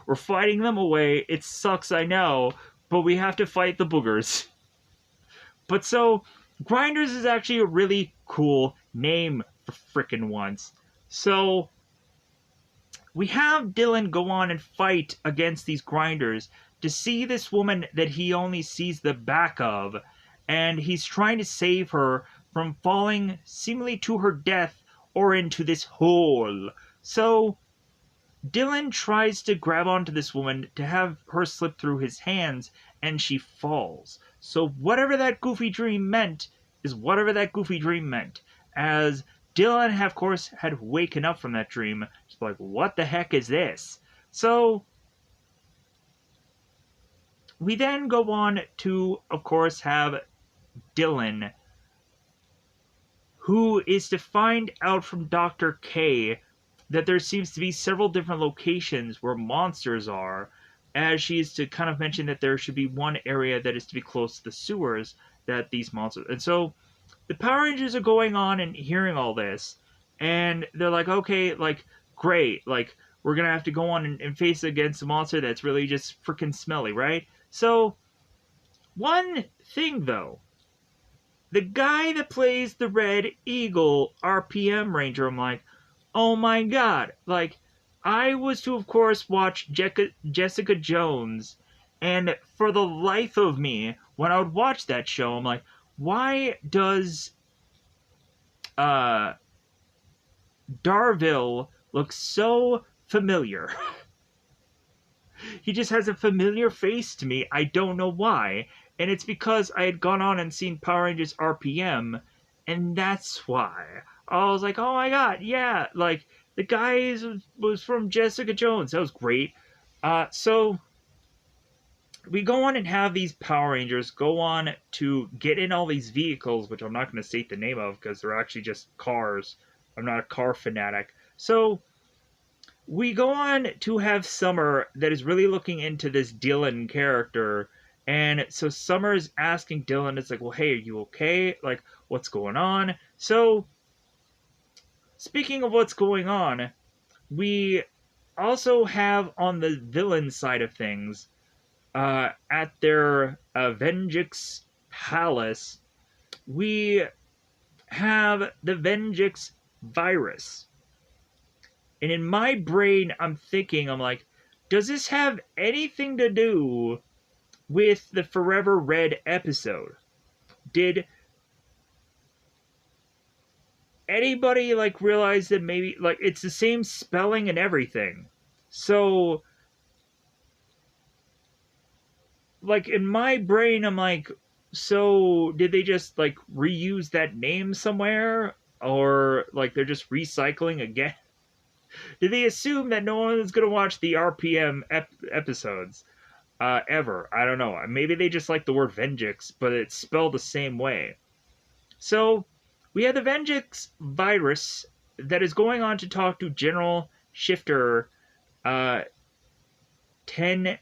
We're fighting them away. It sucks, I know, but we have to fight the boogers. But so, Grinders is actually a really cool name for frickin' once. So, we have Dylan go on and fight against these grinders to see this woman that he only sees the back of, and he's trying to save her from falling seemingly to her death or into this hole. So Dylan tries to grab onto this woman to have her slip through his hands, and she falls. So whatever that goofy dream meant is whatever that goofy dream meant, as Dylan, of course, had waken up from that dream. Just like, what the heck is this? So we then go on to, of course, have Dylan, who is to find out from Dr. K that there seems to be several different locations where monsters are, as she is to kind of mention that there should be one area that is to be close to the sewers that these monsters... And so the Power Rangers are going on and hearing all this, and they're like, okay, like, great, like, we're gonna have to go on and face against a monster that's really just freaking smelly, right? So, one thing though, the guy that plays the Red Eagle RPM Ranger, I'm like, oh my god, like, I was to, of course, watch Jessica Jones, and for the life of me, when I would watch that show, I'm like, why does Darville look so familiar? He just has a familiar face to me. I don't know why. And it's because I had gone on and seen Power Rangers RPM, And that's why I was like, oh my god, yeah, like the guy was from Jessica Jones. That was great. So we go on and have these Power Rangers go on to get in all these vehicles, which I'm not going to state the name of because they're actually just cars. I'm not a car fanatic. So we go on to have Summer that is really looking into this Dylan character. And so Summer is asking Dylan, it's like, well, hey, are you okay? Like, what's going on? So, speaking of what's going on, we also have on the villain side of things, at their Venjix Palace, we have the Venjix virus. And in my brain, I'm like, does this have anything to do with the Forever Red episode? Did anybody like realize that maybe like it's the same spelling and everything? So like in my brain, I'm like, so did they just like reuse that name somewhere? Or like they're just recycling again? Did they assume that no one is going to watch the RPM episodes ever? I don't know. Maybe they just like the word Venjix, but it's spelled the same way. So we have the Venjix virus that is going on to talk to General Shifter uh, 10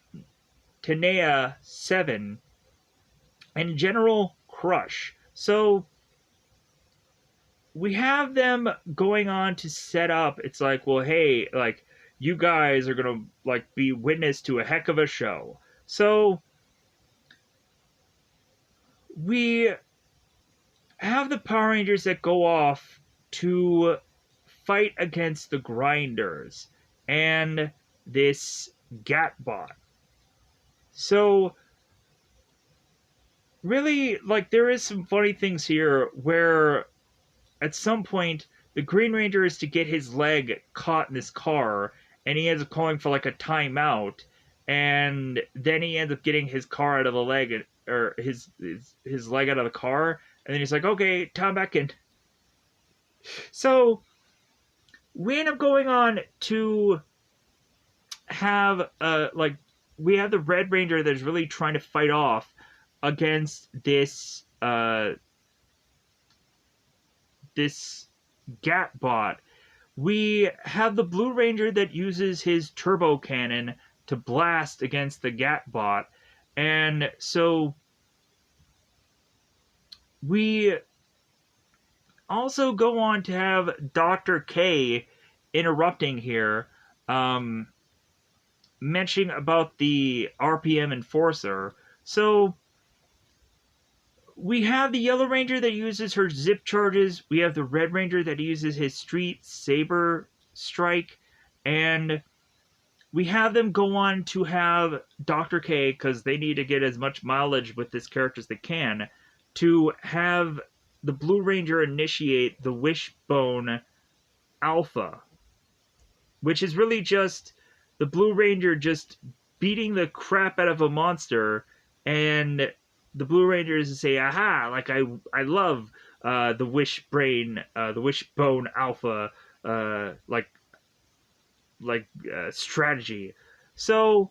Tenea 7 and General Crush. So we have them going on to set up. It's like, well, hey, like you guys are gonna like be witness to a heck of a show. So we have the Power Rangers that go off to fight against the Grinders and this Gatbot. So really, like, there is some funny things here where at some point the Green Ranger is to get his leg caught in this car, and he ends up calling for like a timeout, and then he ends up getting his car out of the leg, or his leg out of the car, and then he's like, okay, time back in. So we end up going on to have like we have the Red Ranger that's really trying to fight off against this Gatbot. We have the Blue Ranger that uses his turbo cannon to blast against the Gatbot, and so we also go on to have Dr. K interrupting here, mentioning about the RPM Enforcer. So we have the Yellow Ranger that uses her zip charges. We have the Red Ranger that uses his Street Saber Strike. And we have them go on to have Dr. K, because they need to get as much mileage with this character as they can, to have the Blue Ranger initiate the Wishbone Alpha, which is really just the Blue Ranger just beating the crap out of a monster, and the Blue Rangers say, aha, like I love the Wishbone Alpha strategy. So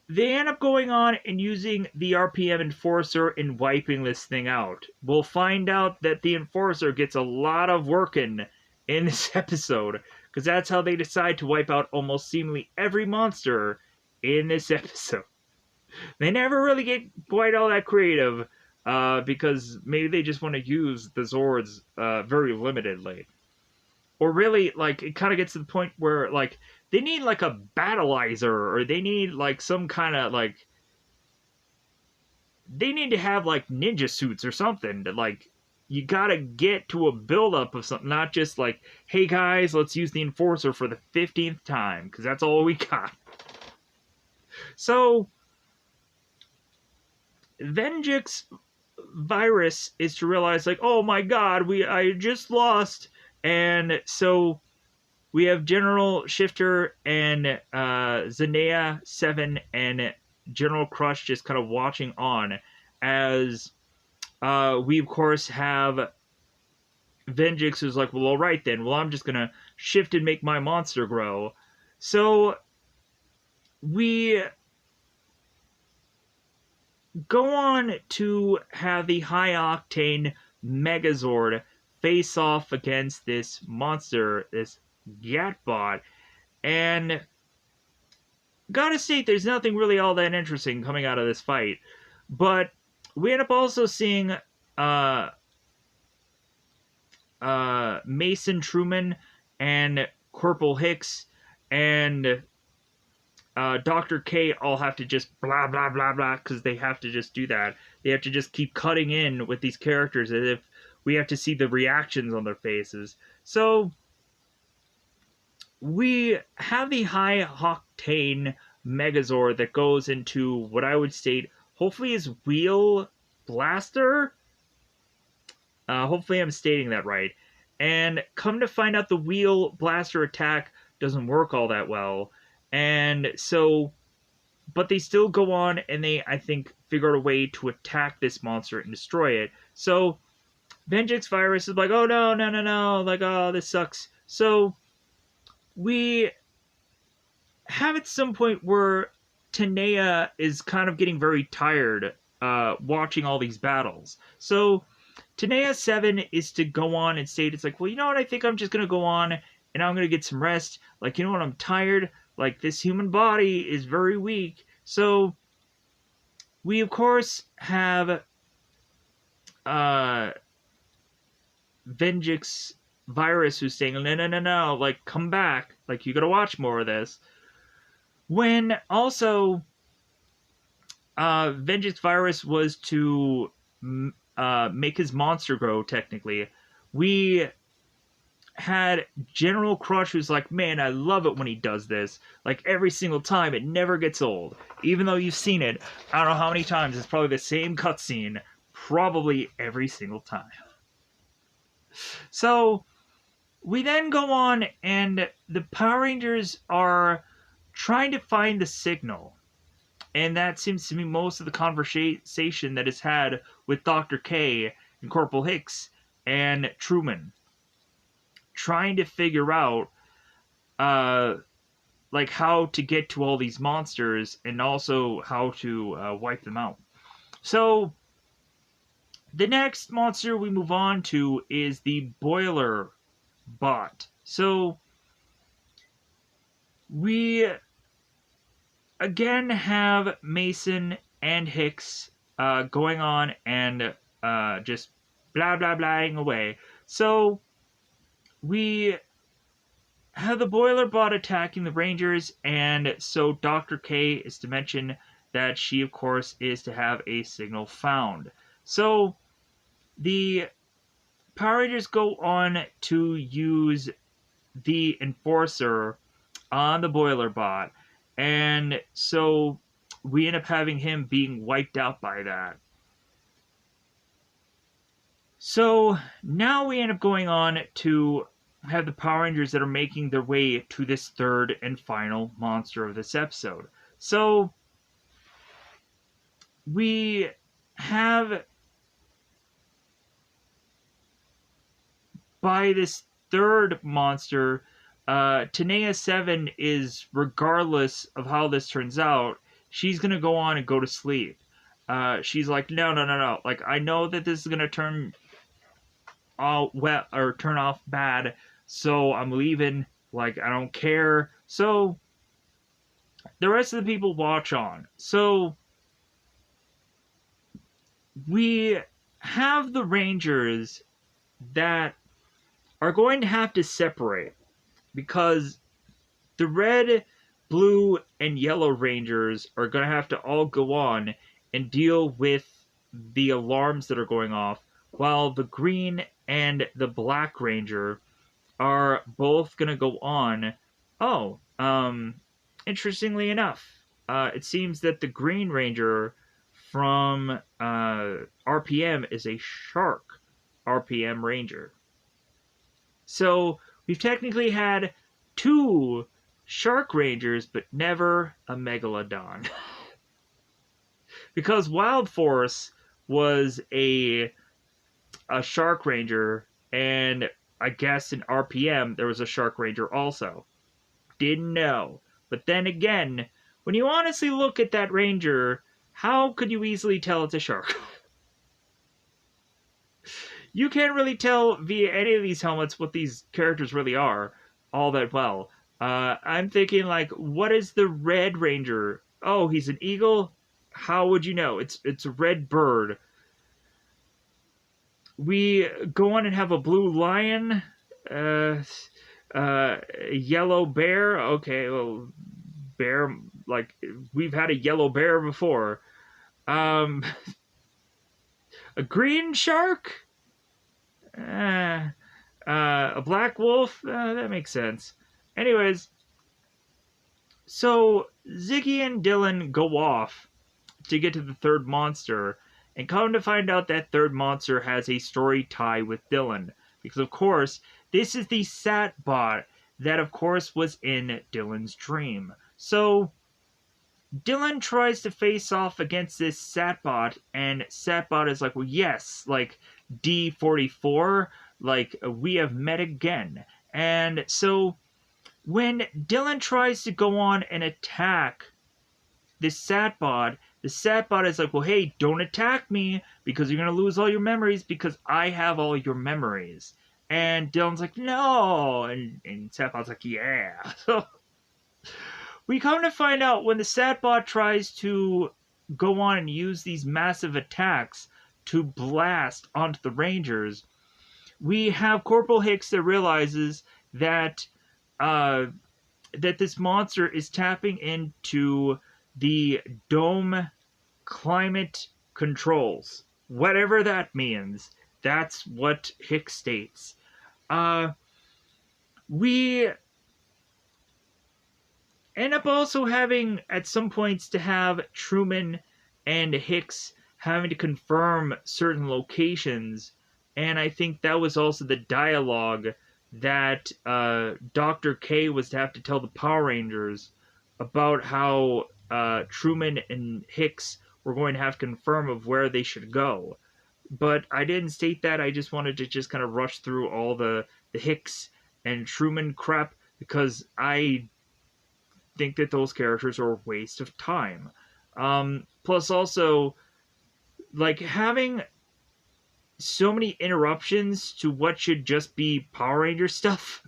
they end up going on and using the RPM Enforcer and wiping this thing out. We'll find out that the Enforcer gets a lot of working in this episode, because that's how they decide to wipe out almost seemingly every monster in this episode. They never really get quite all that creative, because maybe they just want to use the Zords very limitedly. Or really, like, it kind of gets to the point where, like, they need, like, a battleizer, or they need, like, some kind of, like, they need to have, like, ninja suits or something to, like, you gotta get to a buildup of something, not just like, hey guys, let's use the Enforcer for the 15th time, because that's all we got. So, Venjix virus is to realize, like, oh my god, I just lost. And so we have General Shifter and Zanea 7 and General Crush just kind of watching on as We of course have Venjix, who's like, well, all right then. Well, I'm just gonna shift and make my monster grow. So we go on to have the high octane Megazord face off against this monster, this Gatbot, and gotta state, there's nothing really all that interesting coming out of this fight. But we end up also seeing uh, Mason Truman and Corporal Hicks and Dr. K all have to just blah blah blah blah because they have to just do that. They have to just keep cutting in with these characters as if we have to see the reactions on their faces. So we have the high octane Megazord that goes into what I would state hopefully is Wheel Blaster. Hopefully I'm stating that right. And come to find out, the Wheel Blaster attack doesn't work all that well. And so, but they still go on and they, I think, figure out a way to attack this monster and destroy it. So, Venjix Virus is like, oh no, no, no, no, like, oh, this sucks. So, we have at some point where Tanea is kind of getting very tired watching all these battles. So, Tanea 7 is to go on and state, it's like, well, you know what, I think I'm just going to go on and I'm going to get some rest. Like, you know what, I'm tired. Like, this human body is very weak. So, we, of course, have Venjix Virus who's saying, no, no, no, no, like, come back. Like, you gotta watch more of this. When also, Venjix Virus was to make his monster grow, technically. We had General Crush who's like, man, I love it when he does this. Like, every single time, it never gets old. Even though you've seen it, I don't know how many times, it's probably the same cutscene, probably every single time. So, we then go on, and the Power Rangers are trying to find the signal. And that seems to be most of the conversation that is had with Dr. K and Corporal Hicks and Truman, trying to figure out like how to get to all these monsters and also how to wipe them out. So the next monster we move on to is the Boiler Bot. So we again have Mason and Hicks going on and just blah blah blahing away. So we have the Boiler Bot attacking the Rangers, and so Dr. K is to mention that she, of course, is to have a signal found. So the Power Rangers go on to use the Enforcer on the Boiler Bot, and so we end up having him being wiped out by that. So now we end up going on to have the Power Rangers that are making their way to this third and final monster of this episode. So we have, by this third monster, Tanea 7 is, regardless of how this turns out, she's going to go on and go to sleep. She's like, no, no, no, no. Like, I know that this is going to turn all wet or turn off bad, so I'm leaving. Like, I don't care. So the rest of the people watch on. So we have the Rangers that are going to have to separate, because the red, blue, and yellow Rangers are going to have to all go on and deal with the alarms that are going off, while the green and the black Ranger are both going to go on. Oh, interestingly enough, it seems that the Green Ranger from RPM is a Shark RPM Ranger. So we've technically had 2 Shark Rangers, but never a Megalodon. Because Wild Force was a Shark Ranger, and I guess in RPM there was a Shark Ranger also. Didn't know. But then again, when you honestly look at that Ranger, how could you easily tell it's a shark? You can't really tell via any of these helmets what these characters really are all that well. I'm thinking, like, what is the Red Ranger? Oh, he's an eagle? How would you know? It's a red bird. We go on and have a blue lion, uh, a yellow bear. Okay, well, bear, like, we've had a yellow bear before. Um, a green shark? A black wolf? That makes sense. Anyways, so Ziggy and Dylan go off to get to the third monster, and come to find out that third monster has a story tie with Dylan. Because, of course, this is the Satbot that, of course, was in Dylan's dream. So, Dylan tries to face off against this Satbot, and Satbot is like, well, yes, like, D44, like, we have met again. And so, when Dylan tries to go on and attack this Satbot, the Satbot is like, well, hey, don't attack me, because you're going to lose all your memories, because I have all your memories. And Dylan's like, no! And Satbot's like, yeah. So, we come to find out when the Satbot tries to go on and use these massive attacks to blast onto the Rangers, we have Corporal Hicks that realizes that that this monster is tapping into the dome climate controls. Whatever that means, that's what Hicks states. We end up also having, at some points, to have Truman and Hicks having to confirm certain locations, and I think that was also the dialogue that Dr. K was to have to tell the Power Rangers about how Truman and Hicks were going to have to confirm of where they should go. But I didn't state that. I just wanted to just kind of rush through all the Hicks and Truman crap, because I think that those characters are a waste of time. Plus also, like, having so many interruptions to what should just be Power Ranger stuff.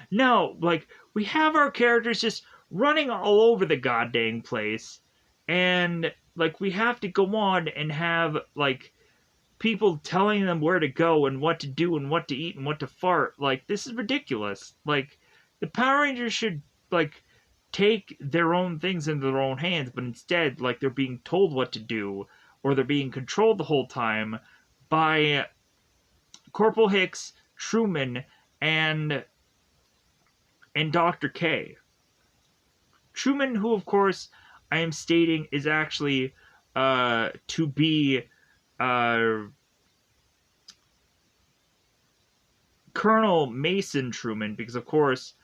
No, like, we have our characters just running all over the goddamn place, and, like, we have to go on and have, like, people telling them where to go and what to do and what to eat and what to fart. Like, this is ridiculous. Like, the Power Rangers should, like, take their own things into their own hands, but instead, like, they're being told what to do, or they're being controlled the whole time by Corporal Hicks, Truman, and Dr. K. Truman, who, of course, I am stating is actually to be Colonel Mason Truman, because, of course,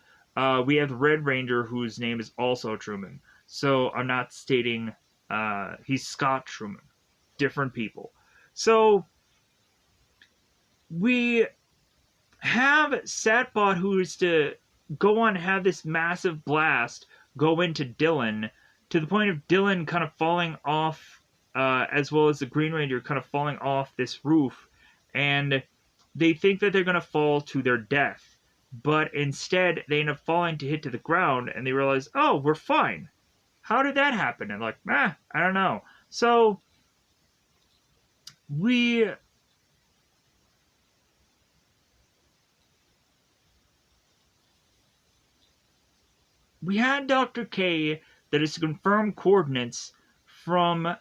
we have the Red Ranger, whose name is also Truman. So I'm not stating he's Scott Truman. Different people. So we have Satbot, who is to go on and have this massive blast go into Dylan, to the point of Dylan kind of falling off, as well as the Green Ranger kind of falling off this roof, and they think that they're going to fall to their death, but instead they end up falling to hit to the ground, and they realize, oh, we're fine. How did that happen? And like, I don't know. So we had Dr. K that is to confirm coordinates from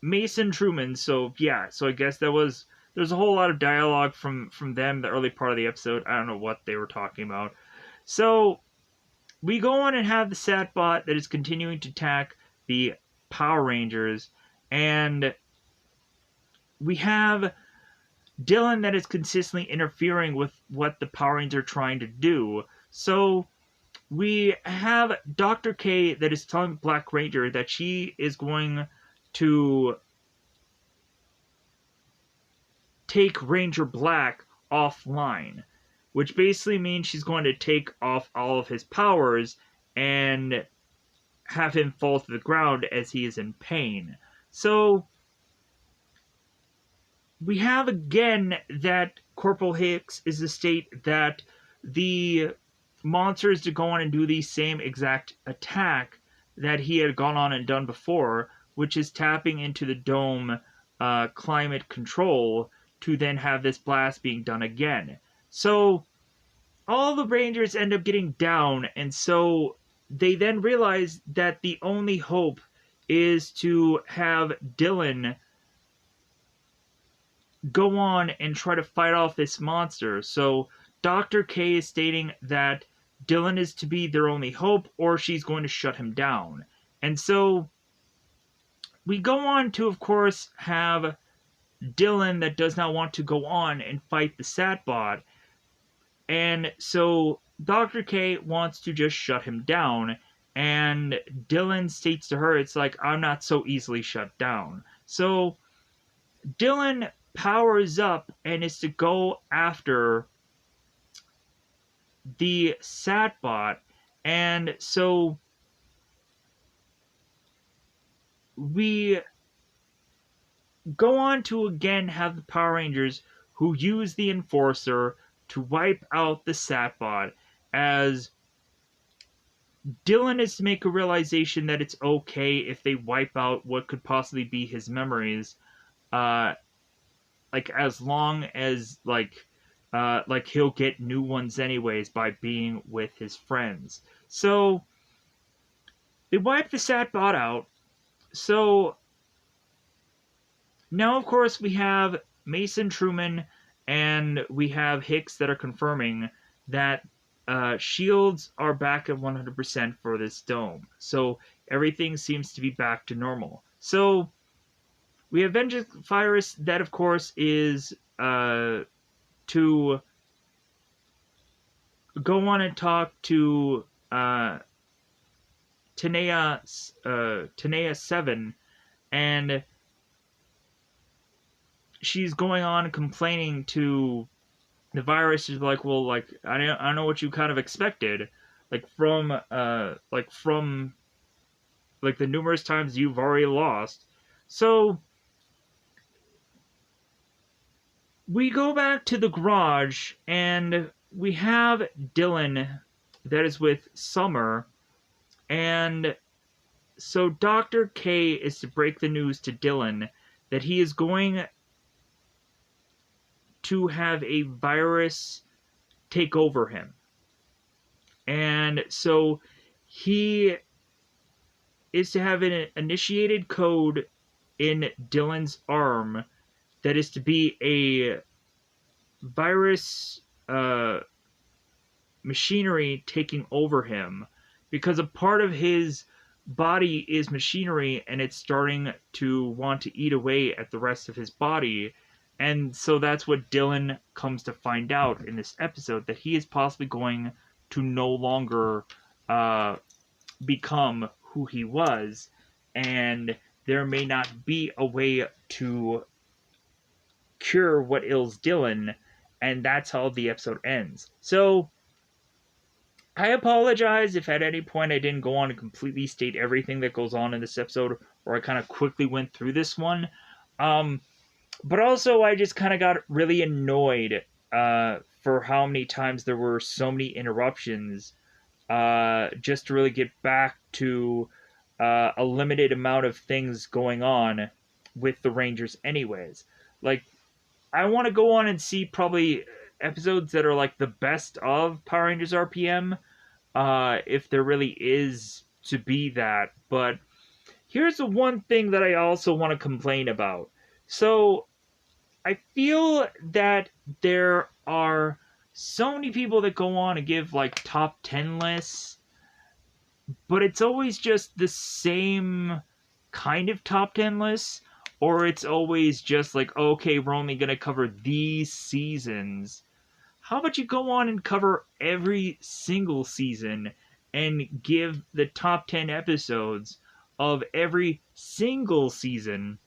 Mason Truman. So yeah, so I guess there's a whole lot of dialogue from them the early part of the episode. I don't know what they were talking about. So we go on and have the Satbot that is continuing to attack the Power Rangers, and we have Dylan that is consistently interfering with what the Power Rangers are trying to do. So we have Dr. K that is telling Black Ranger that she is going to take Ranger Black offline, which basically means she's going to take off all of his powers and have him fall to the ground as he is in pain. So we have again that Corporal Hicks is a state that the monsters to go on and do the same exact attack that he had gone on and done before, which is tapping into the dome climate control to then have this blast being done again. So all the Rangers end up getting down, and so they then realize that the only hope is to have Dylan go on and try to fight off this monster. So Dr. K is stating that Dylan is to be their only hope, or she's going to shut him down. And so we go on to, of course, have Dylan that does not want to go on and fight the Satbot. And so Dr. K wants to just shut him down. And Dylan states to her, it's like, I'm not so easily shut down. So Dylan powers up and is to go after the Satbot. And so we go on to again have the Power Rangers who use the Enforcer to wipe out the Satbot, as Dylan is to make a realization that it's okay if they wipe out what could possibly be his memories, like as long as like he'll get new ones anyways by being with his friends. So they wipe the Satbot out. So now, of course, we have Mason, Truman, and we have Hicks that are confirming that shields are back at 100% for this dome. So everything seems to be back to normal. So we have Vengeance Virus that, of course, is to go on and talk to Tanea 7, and she's going on complaining to the virus. Is like, well, like I don't know what you kind of expected, from the numerous times you've already lost. So we go back to the garage and we have Dylan that is with Summer, and so Dr. K is to break the news to Dylan that he is going to have a virus take over him. And so he is to have an initiated code in Dylan's arm that is to be a virus machinery taking over him, because a part of his body is machinery and it's starting to want to eat away at the rest of his body. And so that's what Dylan comes to find out in this episode, that he is possibly going to no longer become who he was, and there may not be a way to cure what ails Dylan, and that's how the episode ends. So I apologize if at any point I didn't go on and completely state everything that goes on in this episode, or I kind of quickly went through this one. But also, I just kind of got really annoyed for how many times there were so many interruptions, just to really get back to a limited amount of things going on with the Rangers anyways. Like, I want to go on and see probably episodes that are like the best of Power Rangers RPM, if there really is to be that. But here's the one thing that I also want to complain about. So I feel that there are so many people that go on and give like top 10 lists, but it's always just the same kind of top 10 lists, or it's always just like, okay, we're only going to cover these seasons. How about you go on and cover every single season and give the top 10 episodes of every single season,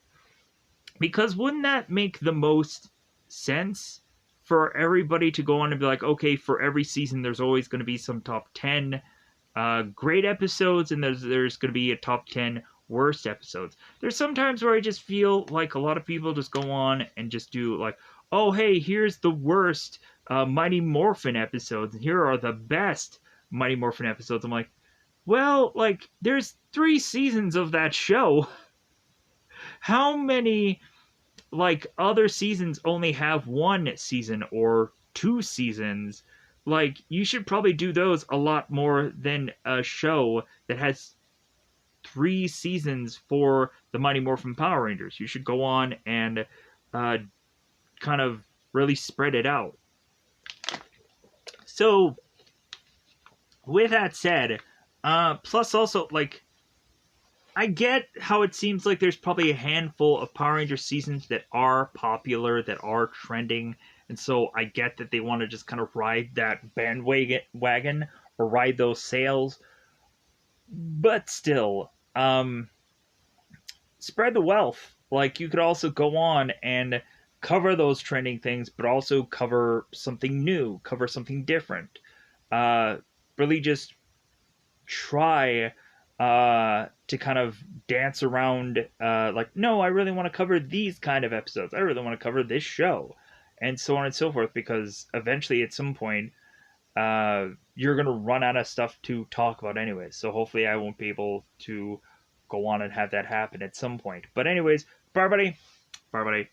because wouldn't that make the most sense for everybody to go on and be like, okay, for every season there's always going to be some top 10 great episodes, and there's going to be a top 10 worst episodes. There's sometimes where I just feel like a lot of people just go on and just do like, oh hey, here's the worst Mighty Morphin episodes, and here are the best Mighty Morphin episodes. I'm like, well, like there's 3 seasons of that show. How many like other seasons only have 1 season or 2 seasons? Like you should probably do those a lot more than a show that has 3 seasons for the Mighty Morphin Power Rangers. You should go on and uh, kind of really spread it out. So with that said, plus also like I get how it seems like there's probably a handful of Power Ranger seasons that are popular, that are trending, and so I get that they want to just kind of ride that bandwagon or ride those sales. But still, spread the wealth. Like you could also go on and cover those trending things, but also cover something new, cover something different. Uh, really just try to kind of dance around like, no, I really want to cover these kind of episodes. I really want to cover this show, and so on and so forth. Because eventually, at some point, you're gonna run out of stuff to talk about anyways. So hopefully, I won't be able to go on and have that happen at some point. But anyways, bye, buddy. Bye, buddy.